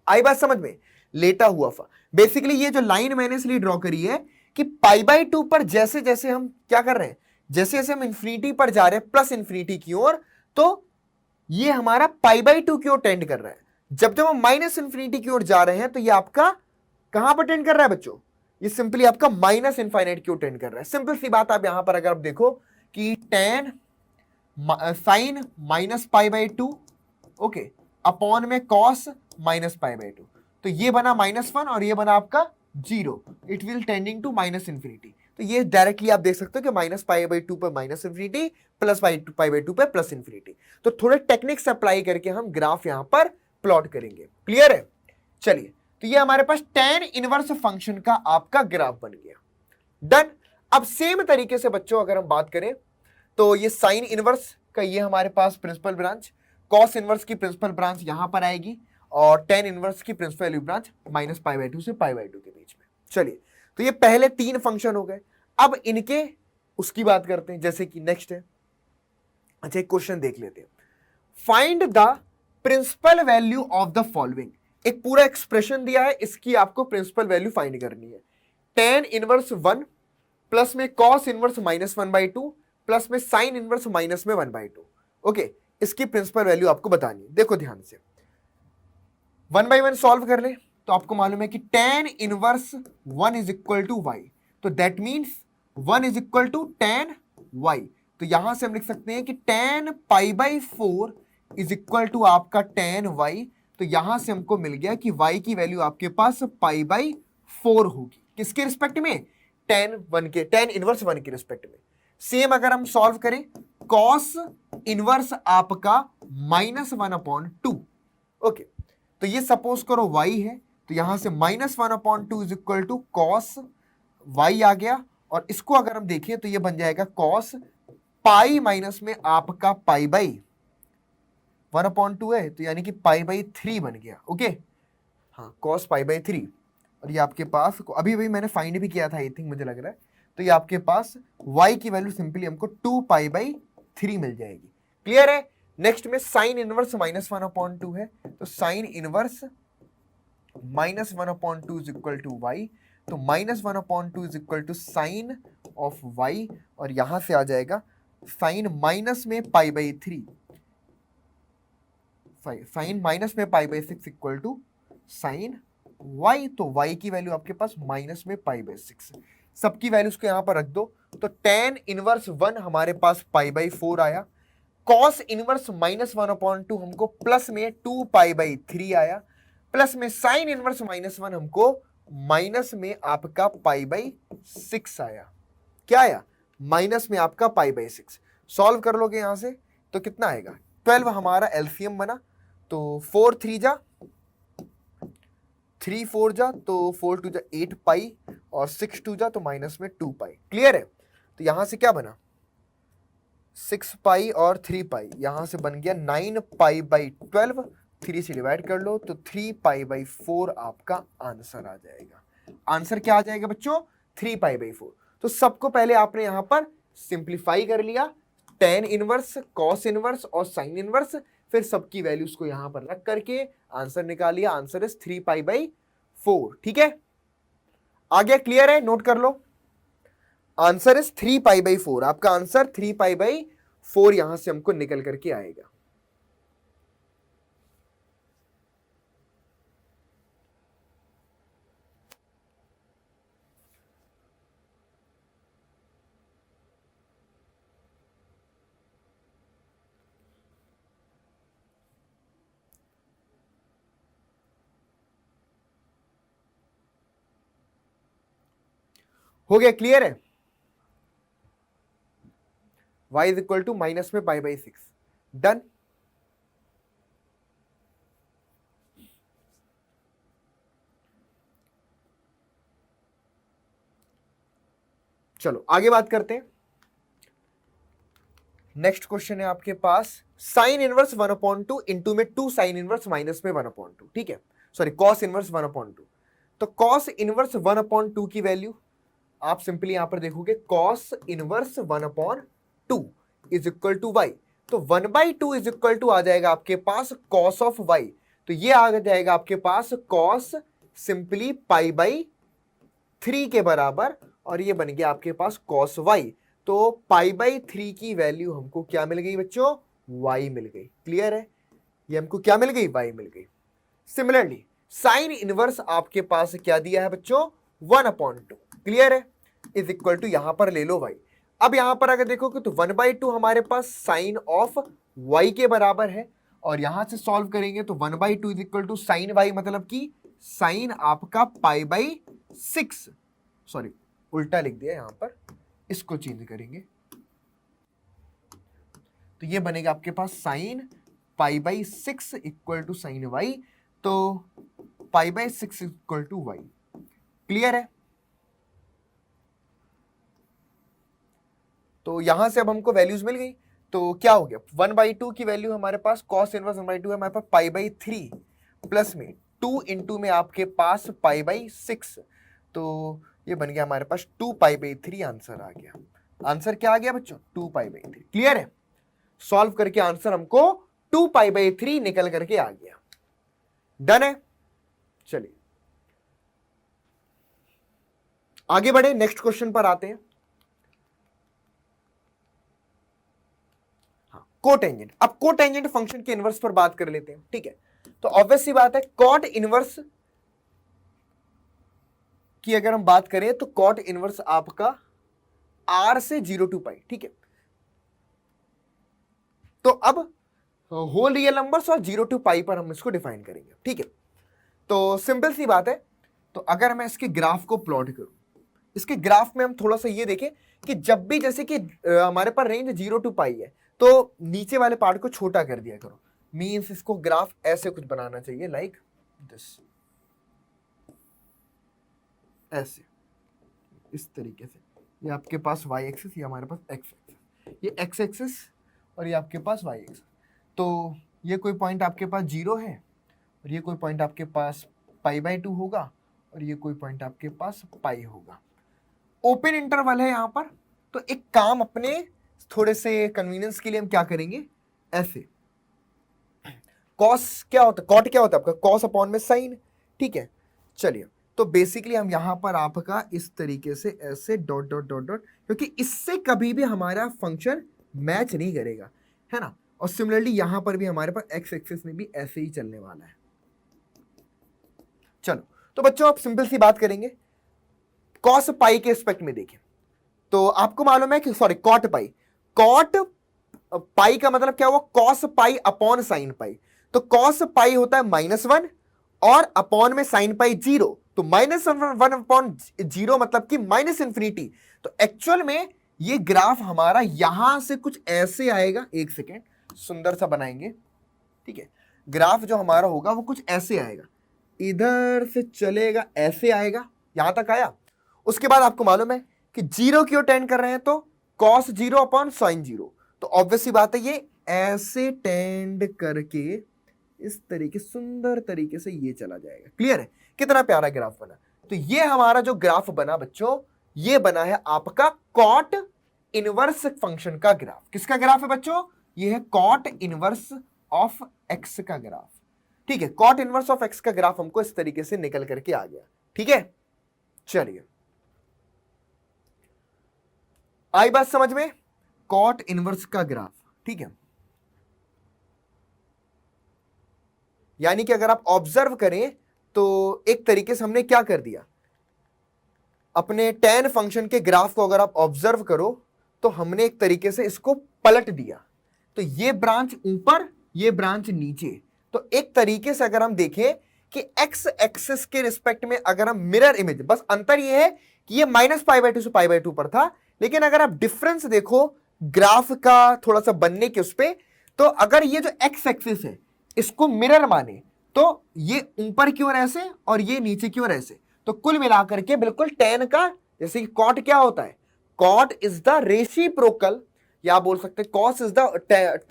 आई बात समझ में, लेटा हुआ फ। बेसिकली ये जो लाइन मैंने इसलिए ड्रॉ करी है कि π/2 पर जैसे जैसे हम क्या कर रहे हैं, जैसे जैसे हम इंफिनिटी पर जा रहे हैं प्लस इंफिनिटी की ओर, तो ये हमारा π/2 की ओर टेंड कर रहा है। जब जब हम माइनस इंफिनिटी की ओर जा रहे हैं तो ये आपका कहां पर टेंड कर रहा है बच्चों, ये सिंपली आपका माइनस इनफाइनाइट की ओर टेंड कर रहा है। सिंपल सी बात, आप यहां पर अगर आप देखो कि tan sin -π/2 ओके अपॉन में cos -π/2, तो ये बना -1 और ये बना आपका 0, it will tending to minus infinity. तो ये डायरेक्टली आप देख सकते हो कि -π/2 पर माइनस इंफिनिटी, प्लस π/2 पर प्लस इंफिनिटी। तो थोड़े टेक्निक्स अप्लाई करके हम ग्राफ यहां पर प्लॉट करेंगे। क्लियर है, चलिए, तो ये हमारे पास tan इनवर्स फंक्शन का आपका ग्राफ बन गया। डन। अब सेम तरीके से बच्चों अगर हम बात करें तो ये साइन इनवर्स का ये हमारे पास प्रिंसिपल ब्रांच, कॉस इनवर्स की प्रिंसिपल ब्रांच यहां पर आएगी और tan इनवर्स की प्रिंसिपल वैल्यू ब्रांच -π/2 से π/2 के बीच में। चलिए, तो ये पहले 3 फंक्शन हो गए। अब इनके उसकी बात करते हैं, जैसे कि नेक्स्ट है, अच्छा एक क्वेश्चन देख लेते हैं, find the principal value of the following. एक पूरा एक्सप्रेशन दिया है, इसकी आपको प्रिंसिपल वैल्यू फाइंड करनी है। tan इनवर्स 1 प्लस में cos इनवर्स -1/2 प्लस में sin इनवर्स माइनस में 1/2। ओके, इसकी प्रिंसिपल वैल्यू आपको बतानी है। देखो ध्यान से, 1 by 1 सॉल्व कर ले तो आपको मालूम है कि tan inverse 1 is equal to y, तो that means 1 is equal to tan y। तो यहां से हम लिख सकते हैं कि tan π/4 इज इक्वल टू आपका tan y। तो यहां से हमको मिल गया कि y की वैल्यू आपके पास π/4 होगी। किसके रिस्पेक्ट में, tan इनवर्स 1 के रिस्पेक्ट में। सेम अगर हम सॉल्व करें, cos इनवर्स आपका -1/2। ओके, तो ये सपोज करो y है, तो यहां से -1/2 is equal to cos y आ गया, और इसको अगर हम देखें तो ये बन जाएगा cos पाई माइनस में आपका π/1/2 है, तो यानी कि π/3 बन गया। ओके, हाँ cos π/3, और ये आपके पास अभी अभी मैंने फाइंड भी किया था, आई थिंक मुझे लग रहा है, तो ये आपके पास y की वैल्यू सिंपली हमको 2π/3 मिल जाएगी। क्लियर है। नेक्स्ट में साइन इनवर्स -1/2 है, तो sine inverse -1/2 is equal to y, तो -1/2 is equal to sine of y, और यहां से आ जाएगा साइन माइनस में π/3, साइन माइनस में π/6 इक्वल टू साइन y, तो y की वैल्यू आपके पास माइनस में π/6। सबकी वैल्यूज को यहां पर रख दो, तो tan इनवर्स 1 हमारे पास π/4 आया, cos इनवर्स -1/2 हमको प्लस में 2π/3 आया, प्लस में साइन इनवर्स -1 हमको माइनस में आपका π/6 आया। क्या आया, माइनस में आपका π/6। सॉल्व कर लोगे यहां से तो कितना आएगा, 12 हमारा एलसीएम बना, तो 4 3 जा 3 4 जा, तो 4 2 जा 8 पाई, और 6 2 जा तो माइनस में 2 पाई। क्लियर है? तो यहां से क्या बना 6 पाई और 3 पाई, यहां से बन गया 9 पाई बाई 12, 3 से डिवाइड कर लो तो 3 पाई बाई 4 आपका आंसर आ जाएगा। आंसर क्या आ जाएगा बच्चों 3 पाई बाई 4। तो सबको पहले आपने यहां पर सिंप्लीफाई कर लिया, tan इनवर्स, cos इनवर्स और sin इनवर्स, फिर सबकी वैल्यूज को यहां पर रख करके आंसर निकाल लिया। Answer is 3 pi by 4। ठीक है, आ गया? क्लियर है? नोट कर लो, आंसर इज 3 पाई बाई 4। आपका आंसर 3 पाई बाई 4 यहां से हमको निकल करके आएगा। हो गया? क्लियर है? y is equal to minus में पाई बाई 6। डन। चलो आगे बात करते हैं। नेक्स्ट क्वेश्चन है आपके पास साइन इनवर्स 1/2 इंटू में 2 साइन इनवर्स माइनस में 1/2। ठीक है, सॉरी कॉस इनवर्स 1/2। तो कॉस इनवर्स 1/2 की वैल्यू आप सिंपली यहां पर देखोगे, cos inverse 1/2 is equal to y. तो 1/2 इज इक्वल टू आ जाएगा आपके पास कॉस ऑफ वाई। तो ये आ जाएगा आपके पास कॉस सिंपली पाई बाई 3 के बराबर, और ये बन गया आपके पास कॉस वाई। तो पाई बाई 3 की वैल्यू हमको क्या मिल गई बच्चों, वाई मिल गई। क्लियर है? ये हमको क्या मिल गई, वाई मिल गई। सिमिलरली साइन इनवर्स आपके पास क्या दिया है बच्चों, 1/2। क्लियर है? इज इक्वल टू यहां पर ले लो वाई। अब यहां पर अगर देखोगे तो 1/2 हमारे पास साइन ऑफ वाई के बराबर है, और यहां से सॉल्व करेंगे तो 1/2 is equal to sine y, मतलब कि साइन आपका पाई बाई 6, सॉरी उल्टा लिख दिया यहां पर, इसको चेंज करेंगे तो ये बनेगा आपके पास sine pi by 6 equal to sine y. तो pi by 6 equal to y. Clear है? तो यहां से अब हमको वैल्यूज मिल गई। तो क्या हो गया, 1/2 की वैल्यू हमारे पास कॉस इनवर्स 1/2 है, हमारे पास पाई बाई 3 प्लस में 2 इंटू में आपके पास पाई बाई 6। तो ये बन गया हमारे पास 2 पाई बाई 3 आंसर आ गया। आंसर क्या आ गया बच्चों, 2 पाई बाई 3। क्लियर है? सॉल्व करके आंसर हमको 2 पाई बाई 3 निकल करके आ गया। डन है? चलिए आगे बढ़े, नेक्स्ट क्वेश्चन पर आते हैं। हाँ, कोटेंजेंट। अब कोटेंजेंट फंक्शन के इनवर्स पर बात कर लेते हैं। ठीक है, तो ऑब्वियस सी बात है, कॉट इनवर्स की अगर हम बात करें तो कॉट इनवर्स आपका r से 0 टू पाई। ठीक है, तो अब होल रियल नंबर्स और 0 टू पाई पर हम इसको डिफाइन करेंगे। ठीक है, तो सिंपल सी बात है। तो अगर मैं इसके ग्राफ को प्लॉट करूं, इसके ग्राफ में हम थोड़ा सा ये देखें कि जब भी जैसे कि हमारे पास रेंज 0 टू पाई है तो नीचे वाले पार्ट को छोटा कर दिया करो। मीन्स इसको ग्राफ ऐसे कुछ बनाना चाहिए, लाइक दिस, ऐसे, इस तरीके से। ये आपके पास y एक्सिस, ये हमारे पास x एक्सिस, ये x एक्सिस और ये आपके पास y एक्सिस। तो ये कोई पॉइंट आपके पास 0 है, और ये कोई पॉइंट आपके पास पाई बाई 2 होगा, और ये कोई पॉइंट आपके पास पाई होगा। ओपन इंटरवल है यहाँ पर। तो एक काम अपने थोड़े से कन्वीनियंस के लिए हम क्या करेंगे, ऐसे। कॉस क्या होता है, कॉट क्या होता है आपका, कॉस अपॉन में साइन। ठीक है, चलिए तो बेसिकली हम यहां पर आपका इस तरीके से ऐसे डॉट डॉट डॉट डॉट, क्योंकि इससे कभी भी हमारा फंक्शन मैच नहीं करेगा, है ना। और सिमिलरली यहां पर भी हमारे पास एक्स एक्सिस में भी ऐसे ही चलने वाला है। चलो तो बच्चों आप सिंपल सी बात करेंगे, कॉस पाई के एस्पेक्ट में देखें तो आपको मालूम है कि sorry cot pi, cot pi का मतलब क्या हुआ, cos pi upon sine pi. तो कॉस पाई होता है -1 और अपॉन में साइन पाई 0, तो -1 अपॉन 0 मतलब कि -∞। तो एक्चुअल में ये ग्राफ हमारा यहां से कुछ ऐसे आएगा, एक सेकेंड सुंदर सा बनाएंगे। ठीक है, ग्राफ जो हमारा होगा वो कुछ ऐसे आएगा, इधर से चलेगा, ऐसे आएगा, यहां तक आया, उसके बाद आपको मालूम है कि जीरो की ओर टेंड कर रहे हैं तो cos zero upon sine zero, तो ऑब्वियसली बात है ये ऐसे टेंड करके इस तरीके सुंदर तरीके से ये चला जाएगा। क्लियर है? कितना प्यारा ग्राफ बना। तो ये हमारा जो ग्राफ बना बच्चों, ये बना है आपका कॉट इनवर्स फंक्शन का ग्राफ। किसका ग्राफ है बच्चों? ये है कॉट इनवर्स ऑफ एक्स का ग्राफ। ठीक है, कॉट इनवर्स ऑफ एक्स का ग्राफ हमको इस तरीके से निकल करके आ गया। ठीक है, चलिए आई बात समझ में? कॉट इनवर्स का ग्राफ। ठीक है, यानी कि अगर आप ऑब्जर्व करें तो एक तरीके से हमने क्या कर दिया, अपने tan फंक्शन के ग्राफ को अगर आप ऑब्जर्व करो तो हमने एक तरीके से इसको पलट दिया। तो ये ब्रांच ऊपर, ये ब्रांच नीचे। तो एक तरीके से अगर हम देखें कि एक्स एक्सिस के रिस्पेक्ट में अगर हम मिरर इमेज, बस अंतर ये है कि ये -π/2 से π/2 पर था, लेकिन अगर आप डिफरेंस देखो ग्राफ का थोड़ा सा बनने के उस पे, तो अगर ये जो एक्स एक्सिस है इसको मिरर माने तो ये ऊपर की ओर ऐसे और ये नीचे की ओर ऐसे, तो कुल मिलाकर के बिल्कुल tan का, जैसे कि कॉट क्या होता है, कॉट इज द रेसिप्रोकल, या आप बोल सकते हैं cos is the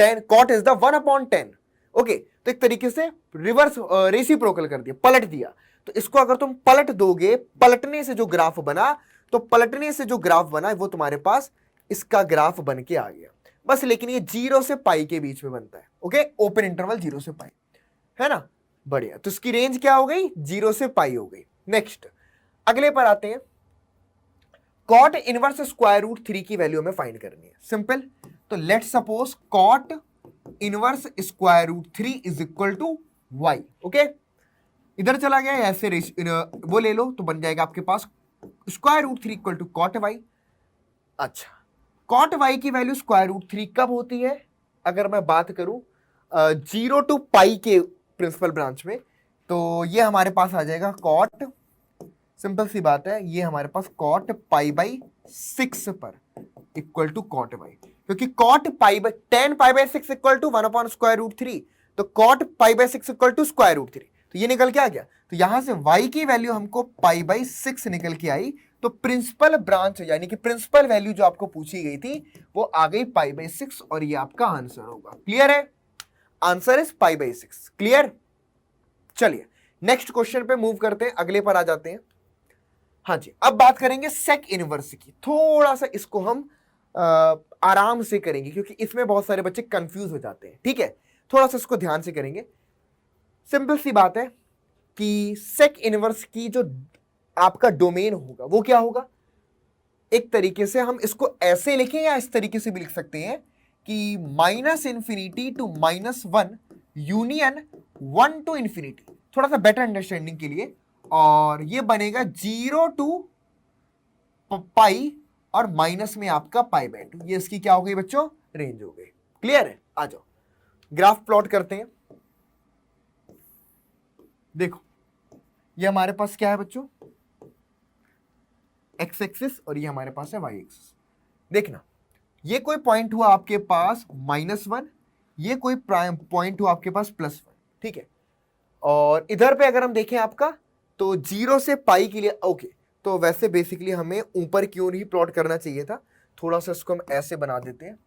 tan, cot is the 1/10। Okay, तो एक तरीके से रिवर्स रेसिप्रोकल कर दिया, पलट दिया। तो इसको अगर तुम पलट दोगे, पलटने से जो ग्राफ बना, तो पलटने से जो ग्राफ बना वो तुम्हारे पास इसका ग्राफ बन के आ गया बस। लेकिन ये 0 से पाई के बीच में बनता है। ओके, ओपन इंटरवल 0 से पाई, है ना? बढ़िया, तो इसकी रेंज क्या हो गई? 0 से पाई हो गई। नेक्स्ट अगले पर आते हैं, कॉट इनवर्स स्क्वायर रूट 3 की वैल्यू हमें फाइंड करनी है। सिंपल, तो let suppose cot inverse square root 3 is equal to y. Okay, इधर चला गया, ऐसे वो ले लो तो बन जाएगा आपके पास square root 3 equal to cot y. अच्छा, कॉट वाई की वैल्यू स्क्वायर रूट 3 कब होती है? अगर मैं बात करूं 0 टू पाई के प्रिंसिपल ब्रांच में, तो ये हमारे पास आ जाएगा कॉट, सिंपल सी बात है, ये हमारे पास कॉट π/6 पर इक्वल टू कॉट वाई, क्योंकि कॉट tan π/6 इक्वल टू 1/√3, तो cot π/6 equal to square root 3, तो ये निकल के आ गया। तो यहां से y की वैल्यू हमको π/6 निकल के आई, तो प्रिंसिपल ब्रांच यानी कि प्रिंसिपल वैल्यू जो आपको पूछी गई थी वो आ गई π/6, और ये आपका आंसर होगा। क्लियर है? Answer is π/6। क्लियर? चलिए नेक्स्ट क्वेश्चन पे मूव करते हैं, अगले पर आ जाते हैं। हाँ जी, अब बात करेंगे सेक इनवर्स की। थोड़ा सा इसको हम आराम से करेंगे क्योंकि इसमें बहुत सारे बच्चे कंफ्यूज हो जाते हैं। ठीक है, थोड़ा सा इसको ध्यान से करेंगे। सिंपल सी बात है कि सेक इनवर्स की जो आपका डोमेन होगा वो क्या होगा? एक तरीके से हम इसको ऐसे लिखें या इस तरीके से भी लिख सकते हैं कि -∞ टू -1 यूनियन 1 टू इंफिनिटी, थोड़ा सा बेटर अंडरस्टैंडिंग के लिए। और ये बनेगा 0 टू पाई और माइनस में आपका π/2, ये इसकी क्या हो गई बच्चों? रेंज हो गई। क्लियर है? आ जाओ ग्राफ प्लॉट करते हैं। देखो ये हमारे पास क्या है बच्चों? एक्स एक्सिस, और ये हमारे पास है वाई एक्सिस। देखना, ये कोई पॉइंट हुआ आपके पास -1, ये कोई पॉइंट हुआ आपके पास +1। ठीक है, और इधर पे अगर हम देखें आपका, तो 0 से पाई के लिए ओके, तो वैसे बेसिकली हमें ऊपर की ओर ही प्लॉट करना चाहिए था। थोड़ा सा इसको हम ऐसे बना देते हैं,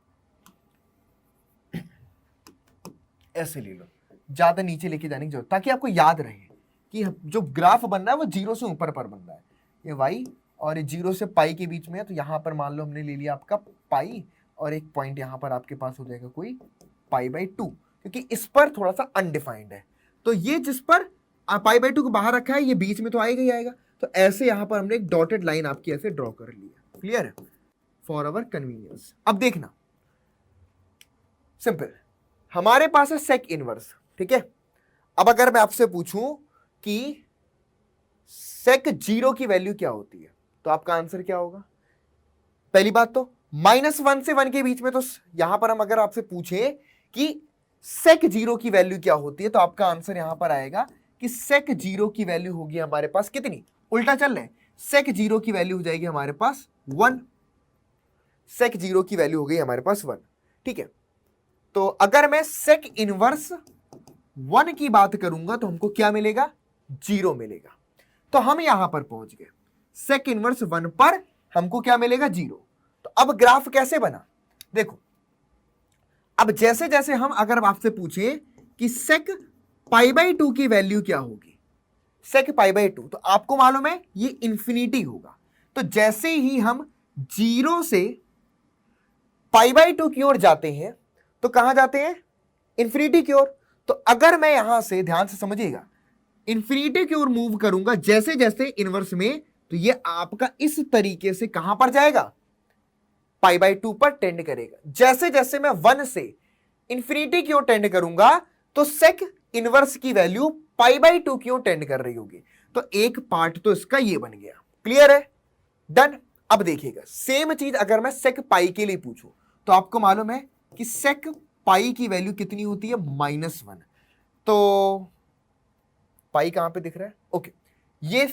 ऐसे ले लो, ज्यादा नीचे लेके जाने की जरूरत, ताकि आपको याद रहे कि जो ग्राफ बन रहा है वो 0 से ऊपर पर बन रहा है। ये वाई और ये 0 से पाई के बीच में है, तो यहां पर मान लो हमने ले लिया आपका पाई, और एक पॉइंट यहां पर आपके पास हो जाएगा कोई π/2, क्योंकि इस पर थोड़ा सा अनडिफाइंड है। तो ये जिस पर π/2 को बाहर रखा है, ये बीच में तो आएगा ही आएगा। तो ऐसे यहां पर हमने एक डॉटेड लाइन आपकी ऐसे ड्रॉ कर लिया। क्लियर है? For our convenience. अब देखना, सिंपल, हमारे पास है सेक इनवर्स। ठीक है, अब अगर मैं आपसे पूछूं कि सेक 0 की वैल्यू क्या होती है, तो आपका आंसर क्या होगा? पहली बात तो -1 से 1 के बीच में, तो यहां पर हम अगर आपसे पूछें कि सेक 0 की वैल्यू क्या होती है, तो आपका आंसर यहां पर आएगा कि सेक 0 की वैल्यू होगी हमारे पास कितनी? उल्टा चल रहे हैं, सेक 0 की वैल्यू हो जाएगी हमारे पास 1। सेक 0 की वैल्यू हो गई हमारे पास 1। ठीक है, तो अगर मैं सेक इनवर्स 1 की बात करूंगा तो हमको क्या मिलेगा? 0 मिलेगा। तो हम यहां पर पहुंच गए। सेक इनवर्स 1 पर हमको क्या मिलेगा 0। तो अब ग्राफ कैसे बना, देखो अब जैसे जैसे हम अगर आपसे पूछे कि सेक पाई बाई 2 की वैल्यू क्या होगी, सेक पाई बाई 2, तो आपको मालूम है ये इंफिनिटी होगा। तो जैसे ही हम 0 से पाई बाई 2 की ओर जाते हैं तो कहां जाते हैं, इंफिनिटी की ओर। तो अगर मैं यहां से ध्यान से समझिएगा इंफिनिटी की ओर मूव करूंगा जैसे जैसे इनवर्स में, तो ये आपका इस तरीके से कहां पर जाएगा, पाई बाई 2 पर टेंड करेगा। जैसे जैसे मैं 1 से इंफिनिटी की ओर टेंड करूंगा तो सेक इनवर्स की वैल्यू पाई बाई 2 की ओर टेंड कर रही होगी। तो एक पार्ट तो इसका ये बन गया, क्लियर है, डन। अब देखिएगा सेम चीज अगर मैं सेक पाई के लिए पूछूं तो आपको मालूम है कि सेक पाई की वैल्यू कितनी होती है, -1। तो पाई कहां पे दिख रहा है, ओके ये।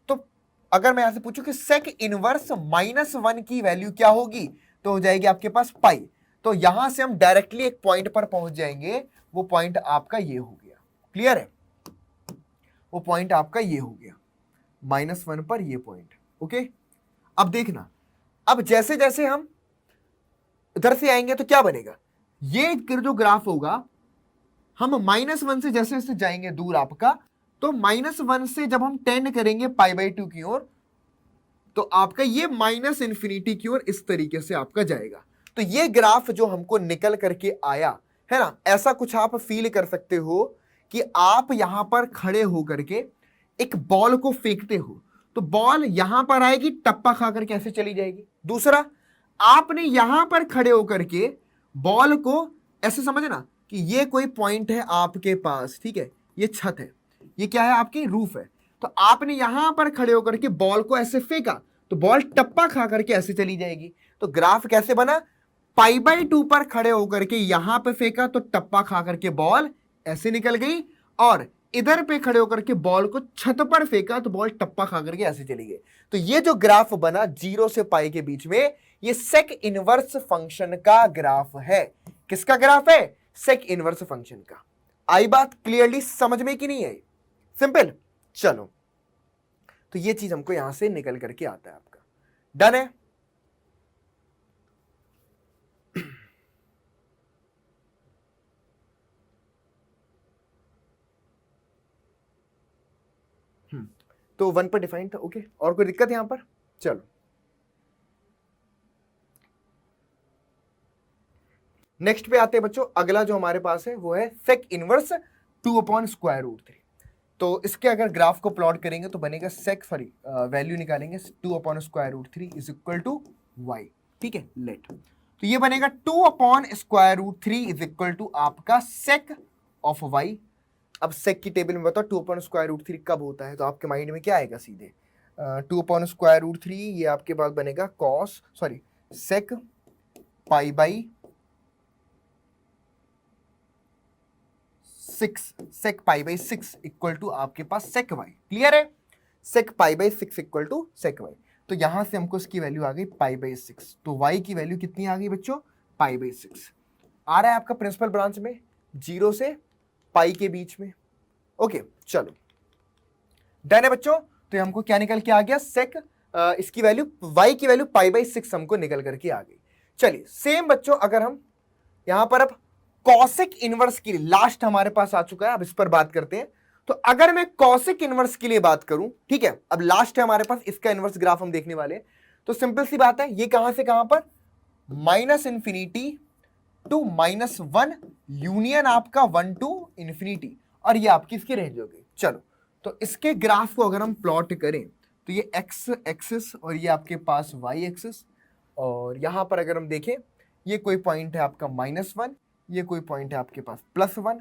तो अगर मैं यहां से पूछूं कि सेक इनवर्स -1 की वैल्यू क्या होगी, तो हो जाएगी आपके पास पाई। तो यहां से हम डायरेक्टली एक पॉइंट पर पहुंच जाएंगे, वो पॉइंट आपका ये हो गया, क्लियर है, वो पॉइंट आपका ये हो गया -1 पर ये पॉइंट, ओके। अब देखना, अब जैसे जैसे हम इधर से आएंगे तो क्या बनेगा, ये जो ग्राफ होगा हम -1 से जैसे जैसे जाएंगे दूर आपका, तो -1 से जब हम टेंड करेंगे पाई बाई 2 की ओर तो आपका ये माइनस इंफिनिटी की ओर इस तरीके से आपका जाएगा। तो ये ग्राफ जो हमको निकल करके आया है ना, ऐसा कुछ आप फील कर सकते हो कि आप यहां पर खड़े होकर के एक बॉल को फेंकते हो, तो बॉल यहां पर आएगी, टप्पा खाकर कैसे चली जाएगी। दूसरा, आपने यहां पर खड़े होकर के बॉल को ऐसे समझना कि ये कोई पॉइंट है आपके पास, ठीक है, ये छत है, ये क्या है आपकी रूफ है। तो आपने यहां पर खड़े होकर के बॉल को ऐसे फेंका तो बॉल टप्पा खा करके ऐसे चली जाएगी। तो ग्राफ कैसे बना, पाई बाई 2 पर खड़े होकर के यहां पे फेंका तो टप्पा खा करके बॉल ऐसे निकल गई, और इधर पे खड़े होकर के बॉल को छत पर फेंका तो बॉल टप्पा खा करके ऐसे चली गई। तो ये जो ग्राफ बना 0 से पाई के बीच में, ये सेक इनवर्स फंक्शन का ग्राफ है। किसका ग्राफ है, सेक इनवर्स फंक्शन का। आई बात क्लियरली समझ में कि नहीं आई, सिंपल। चलो, तो ये चीज हमको यहां से निकल करके आता है आपका, डन है। तो 1 पर डिफाइंड था, ओके। और कोई दिक्कत यहां पर, चलो नेक्स्ट पे आते हैं बच्चों। अगला जो हमारे पास है वो है सेक इनवर्स 2/√3। तो इसके अगर ग्राफ को प्लॉट करेंगे तो बनेगा सेक, सॉरी वैल्यू निकालेंगे 2/√3 इज इक्वल टू y, ठीक है, लेट। तो ये बनेगा 2/√3 इज इक्वल टू आपका सेक ऑफ y। अब सेक की टेबल में बताओ 2/√3 कब होता है, तो आपके माइंड में क्या आएगा सीधे, 2/√3 ये आपके पास बनेगा cos, sorry sec pi by 6, sec pi by 6 equal to आपके पास सेक वाई, क्लियर है, sec pi by 6 equal to sec y. तो यहां से हमको इसकी वैल्यू आ गई पाई बाई 6, तो वाई की वैल्यू कितनी आ गई बच्चों, पाई बाई 6 आ रहा है आपका प्रिंसिपल ब्रांच में 0 से पाई के बीच में, ओके। चलो डन है बच्चों। तो हमको क्या निकल के आ गया, सेक इसकी वैल्यू वाई की वैल्यू पाई बाई 6 हमको निकल करके आ गई। चलिए सेम बच्चों अगर हम यहां पर अब कॉसेक इनवर्स के लिए, लास्ट हमारे पास आ चुका है, अब इस पर बात करते हैं। तो अगर मैं कॉसेक इनवर्स के लिए बात करूं, ठीक है, अब लास्ट है हमारे पास, इसका इनवर्स ग्राफ हम देखने वाले हैं। तो सिंपल सी बात है, ये कहां से कहां पर, -इंफिनिटी टू -1 यूनियन आपका 1 टू इंफिनिटी, और ये आपकी इसकी रेंज हो गई। चलो, तो इसके ग्राफ को अगर हम प्लॉट करें तो ये एक्स एक्सिस और ये आपके पास वाई एक्सिस, और यहां पर अगर हम देखें ये कोई पॉइंट है आपका -1, ये कोई पॉइंट है आपके पास +1,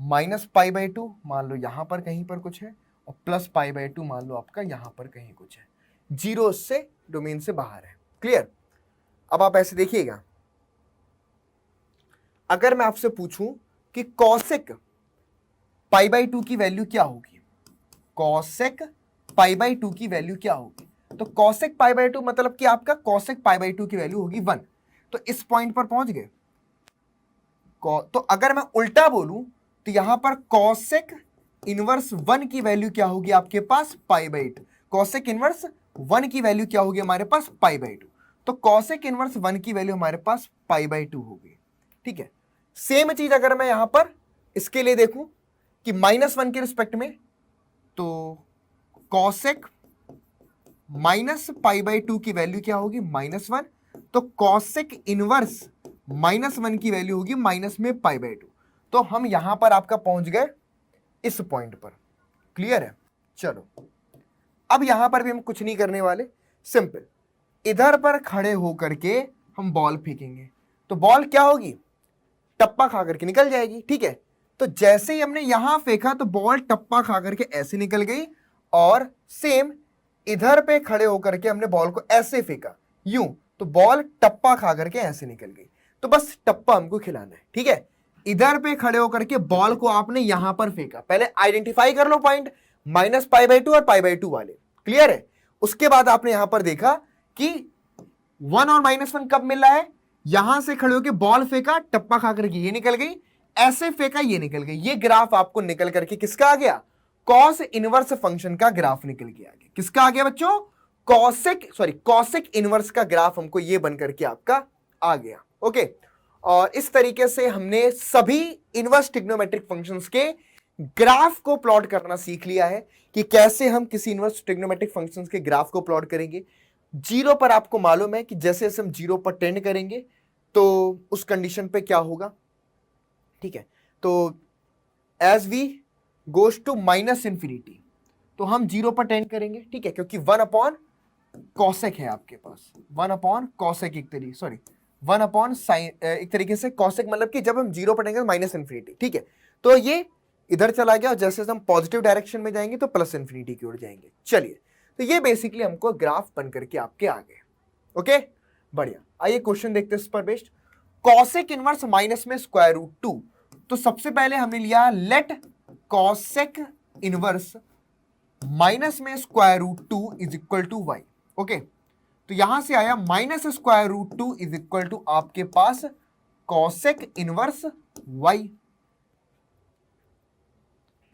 -π/2 मान लो यहां पर कहीं पर कुछ है, और +π/2 मान लो आपका यहां पर कहीं कुछ है, 0 से डोमेन से बाहर है, क्लियर। अब आप ऐसे देखिएगा, अगर मैं आपसे पूछूं कि कॉसेक π/2 की वैल्यू क्या होगी, कॉसेक π/2 की वैल्यू क्या होगी, तो कॉसेक π/2 मतलब कि आपका कॉसेक π/2 की वैल्यू होगी 1। तो इस पॉइंट पर पहुंच गए। तो अगर मैं उल्टा बोलूं तो यहां पर कॉसेक इनवर्स 1 की वैल्यू क्या होगी आपके पास π/2, कॉसेक इनवर्स 1 की वैल्यू क्या होगी हमारे पास π/2, तो कॉसेक इनवर्स 1 की वैल्यू हमारे पास π/2 होगी। ठीक है, सेम चीज अगर मैं यहां पर इसके लिए देखूं कि -1 के रिस्पेक्ट में, तो कॉसेक -π/2 की वैल्यू क्या होगी -1, तो कॉसेक इनवर्स -1 की वैल्यू होगी माइनस में π/2। तो हम यहां पर आपका पहुंच गए इस पॉइंट पर। क्लियर है? चलो अब यहां पर भी हम कुछ नहीं करने वाले, सिंपल इधर पर खड़े होकर के हम बॉल फेंकेंगे, तो बॉल क्या होगी, टप्पा खा करके निकल जाएगी। ठीक है, तो जैसे ही हमने यहां फेंका तो बॉल टप्पा खा करके ऐसे निकल गई, और सेम इधर पे खड़े होकर के हमने बॉल को ऐसे फेंका यूं, तो बॉल टप्पा खा करके ऐसे निकल गई। तो बस टप्पा हमको खिलाना है। ठीक है, इधर पे खड़े होकर के बॉल को आपने यहां पर फेंका, पहले आइडेंटिफाई कर लो पॉइंट -π/2 और π/2 वाले। क्लियर है? उसके बाद आपने यहां पर देखा कि 1 और -1 कब मिल रहा है, यहां से खड़े होकर बॉल फेंका, टप्पा खा करके ये निकल गई, ऐसे फेंका ये निकल गई। ये ग्राफ आपको निकल करके किसका आ गया, कॉस इनवर्स फंक्शन का ग्राफ निकल के आ गया। किसका आ गया बच्चों, कॉसेक इनवर्स का ग्राफ हमको ये बन करके आपका आ गया। ओके, और इस तरीके से हमने सभी इनवर्स ट्रिग्नोमेट्रिक फंक्शंस के ग्राफ को प्लॉट करना सीख लिया है कि कैसे हम किसी इनवर्स ट्रिग्नोमेट्रिक फंक्शंस के ग्राफ को प्लॉट करेंगे। जीरो पर आपको मालूम है कि जैसे जैसे हम जीरो पर टेंड करेंगे तो उस कंडीशन पे क्या होगा। ठीक है, तो एज वी गोज टू -∞, तो हम जीरो पर टेंड करेंगे। ठीक है, क्योंकि 1 कॉसेक है आपके पास, 1 कॉसेक एक तरीके से कॉसेक, मतलब कि जब हम जीरो पर टेंगे -∞। ठीक है, तो ये इधर चला गया, और जैसे हम पॉजिटिव डायरेक्शन में जाएंगे तो +∞ की ओर जाएंगे। चलिए, तो ये बेसिकली हमको ग्राफ बन करके आपके आ गए। ओके, बढ़िया। आइए क्वेश्चन देखते हैं इस पर बेस्ड। कॉसेक इनवर्स माइनस में √2, तो सबसे पहले हमने लिया लेट कॉसेक इनवर्स माइनस में √2 is equal to y। Okay, तो यहां से आया -√2 इज इक्वल टू आपके पास कॉसेक इनवर्स y।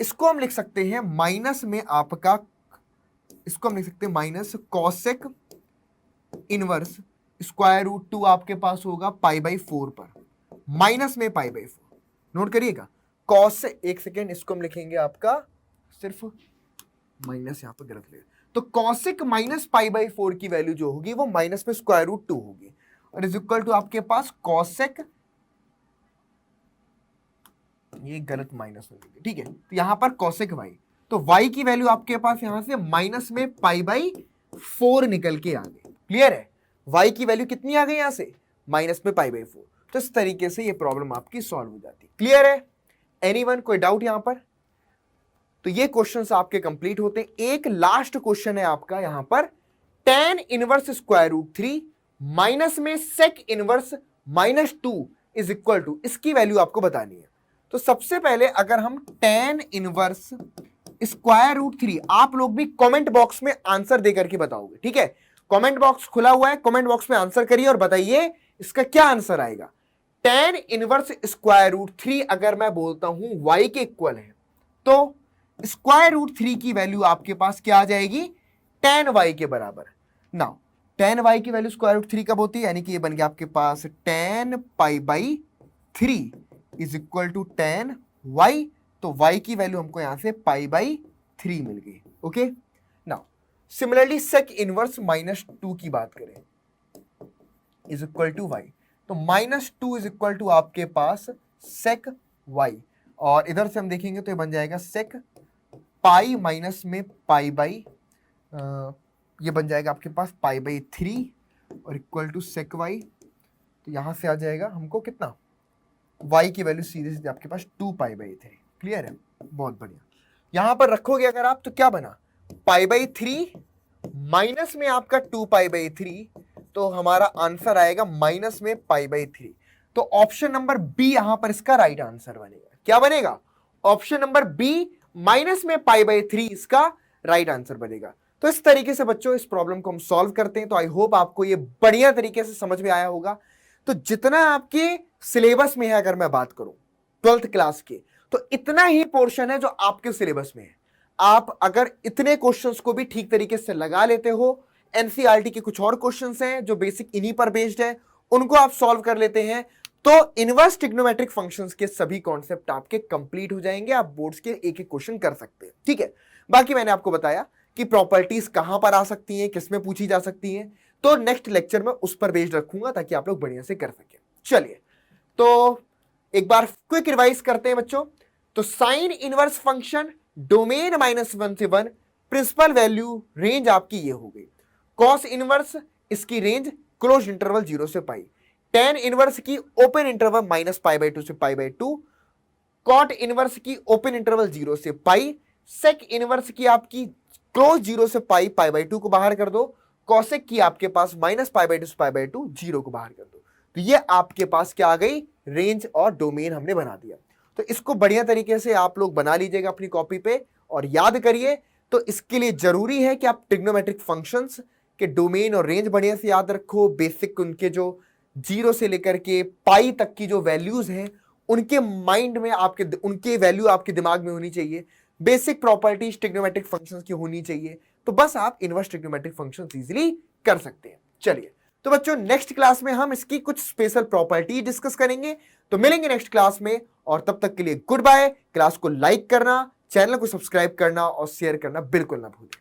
इसको हम लिख सकते हैं माइनस में आपका, इसको हम लिख सकते हैं माइनस कॉसेक इनवर्स √2 आपके पास होगा π/4 पर, माइनस में π/4। नोट करिएगा, कॉस, एक सेकेंड, इसको हम लिखेंगे आपका सिर्फ माइनस, यहां पर गलत ले, तो कॉसेक -π/4 की वैल्यू जो होगी वो माइनस में √2 होगी, और इज इक्वल टू आपके पास कॉसेक, ये गलत माइनस हो गई। ठीक है, तो यहां पर कॉसेक y, तो y की वैल्यू आपके पास यहां से माइनस में π/4 निकल के आ गई। क्लियर है? y की वैल्यू कितनी आ गई यहां से, माइनस में π/4। तो इस तरीके से ये प्रॉब्लम आपकी सॉल्व हो जाती। क्लियर है? एनीवन, कोई डाउट यहां पर? तो ये क्वेश्चंस आपके कंप्लीट होते हैं। एक लास्ट क्वेश्चन है आपका यहां पर, tan इनवर्स √3 माइनस में sec inverse -2 is equal to, इसकी वैल्यू आपको बतानी है। तो सबसे पहले अगर हम tan इनवर्स √3, आप लोग भी कमेंट बॉक्स में आंसर देकर के बताओगे। ठीक है, कमेंट बॉक्स खुला हुआ है, कमेंट बॉक्स में आंसर करिए और बताइए इसका क्या आंसर आएगा। tan इनवर्स √3 अगर मैं बोलता हूं y के इक्वल है, तो √3 की वैल्यू आपके पास क्या आ जाएगी, tan y के बराबर। नाउ tan y की वैल्यू √3 कब होती है, यानी कि ये बन गया आपके पास tan π/3 is equal to tan y, तो y की वैल्यू हमको यहां से π/3 मिल गई। Okay, now similarly sec inverse -2 की बात करें, इज इक्वल टू y, तो -2 इज इक्वल टू आपके पास sec y, और इधर से हम देखेंगे तो ये बन जाएगा sec पाई माइनस में ये बन जाएगा आपके पास π/3 और इक्वल टू sec y, तो यहां से आ जाएगा हमको कितना, y की वैल्यू सीधे सीधे आपके पास 2π/3। क्लियर है? बहुत बढ़िया। यहां पर रखोगे अगर आप तो क्या बना, π/3 माइनस में आपका 2π/3, तो हमारा आंसर आएगा माइनस में π/3। तो ऑप्शन नंबर बी यहां पर इसका राइट आंसर बनेगा। क्या बनेगा, ऑप्शन नंबर बी माइनस में π/3 इसका राइट आंसर बनेगा। तो इस तरीके से बच्चों इस प्रॉब्लम को हम सॉल्व करते हैं। तो आई होप आपको ये बढ़िया तरीके से समझ में आया होगा। तो जितना आपके सिलेबस में है, अगर मैं बात करूं 12th क्लास के, तो इतना ही पोर्शन है जो आपके सिलेबस में है। आप अगर इतने क्वेश्चंस को भी ठीक तरीके से लगा लेते हो, एनसीईआरटी के कुछ और क्वेश्चंस हैं जो बेसिक इन्हीं पर बेस्ड है, उनको आप सॉल्व कर लेते हैं, तो इनवर्स ट्रिग्नोमेट्रिक फंक्शंस के सभी कॉन्सेप्ट आपके कंप्लीट हो जाएंगे। आप बोर्ड्स के एक एक क्वेश्चन कर सकते हैं, ठीक है। बाकी मैंने आपको बताया कि प्रॉपर्टीज कहां पर आ सकती हैं, किसमें पूछी जा सकती हैं, तो नेक्स्ट लेक्चर में उस पर बेस्ड रखूंगा ताकि आप लोग बढ़िया से कर सकें। चलिए तो एक बार क्विक रिवाइज करते हैं बच्चों। तो साइन इनवर्स फंक्शन डोमेन -1 से 1, प्रिंसिपल वैल्यू रेंज आपकी ये हो गई। कॉस इनवर्स इसकी रेंज क्लोज इंटरवल 0 से पाई, टेन इनवर्स की ओपन इंटरवल -π/2 से π/2, कॉट इनवर्स की ओपन इंटरवल 0 से पाई, सेक इनवर्स की आपकी क्लोज 0 से पाई π/2 को बाहर कर दो, कॉसेक की आपके पास -π/2 से π/2 0 को बाहर कर दो। तो ये आपके पास क्या आ गई, रेंज और डोमेन हमने बना दिया। तो इसको बढ़िया तरीके से आप लोग बना लीजिएगा अपनी कॉपी पे और याद करिए। तो इसके लिए जरूरी है कि आप ट्रिग्नोमेट्रिक फंक्शंस के डोमेन और रेंज बढ़िया से याद रखो। बेसिक उनके जो 0 से लेकर के पाई तक की जो वैल्यूज हैं उनके माइंड में आपके उनके वैल्यू आपके दिमाग में होनी चाहिए। बेसिक प्रॉपर्टीज ट्रिग्नोमेट्रिक फंक्शंस की होनी चाहिए, तो बस आप इनवर्स ट्रिग्नोमेट्रिक फंक्शंस इजीली कर सकते हैं। चलिए तो बच्चों नेक्स्ट क्लास में हम इसकी कुछ स्पेशल प्रॉपर्टी डिस्कस करेंगे। तो मिलेंगे नेक्स्ट क्लास में, और तब तक के लिए गुड बाय। क्लास को लाइक करना, चैनल को सब्सक्राइब करना और शेयर करना बिल्कुल ना भूलें।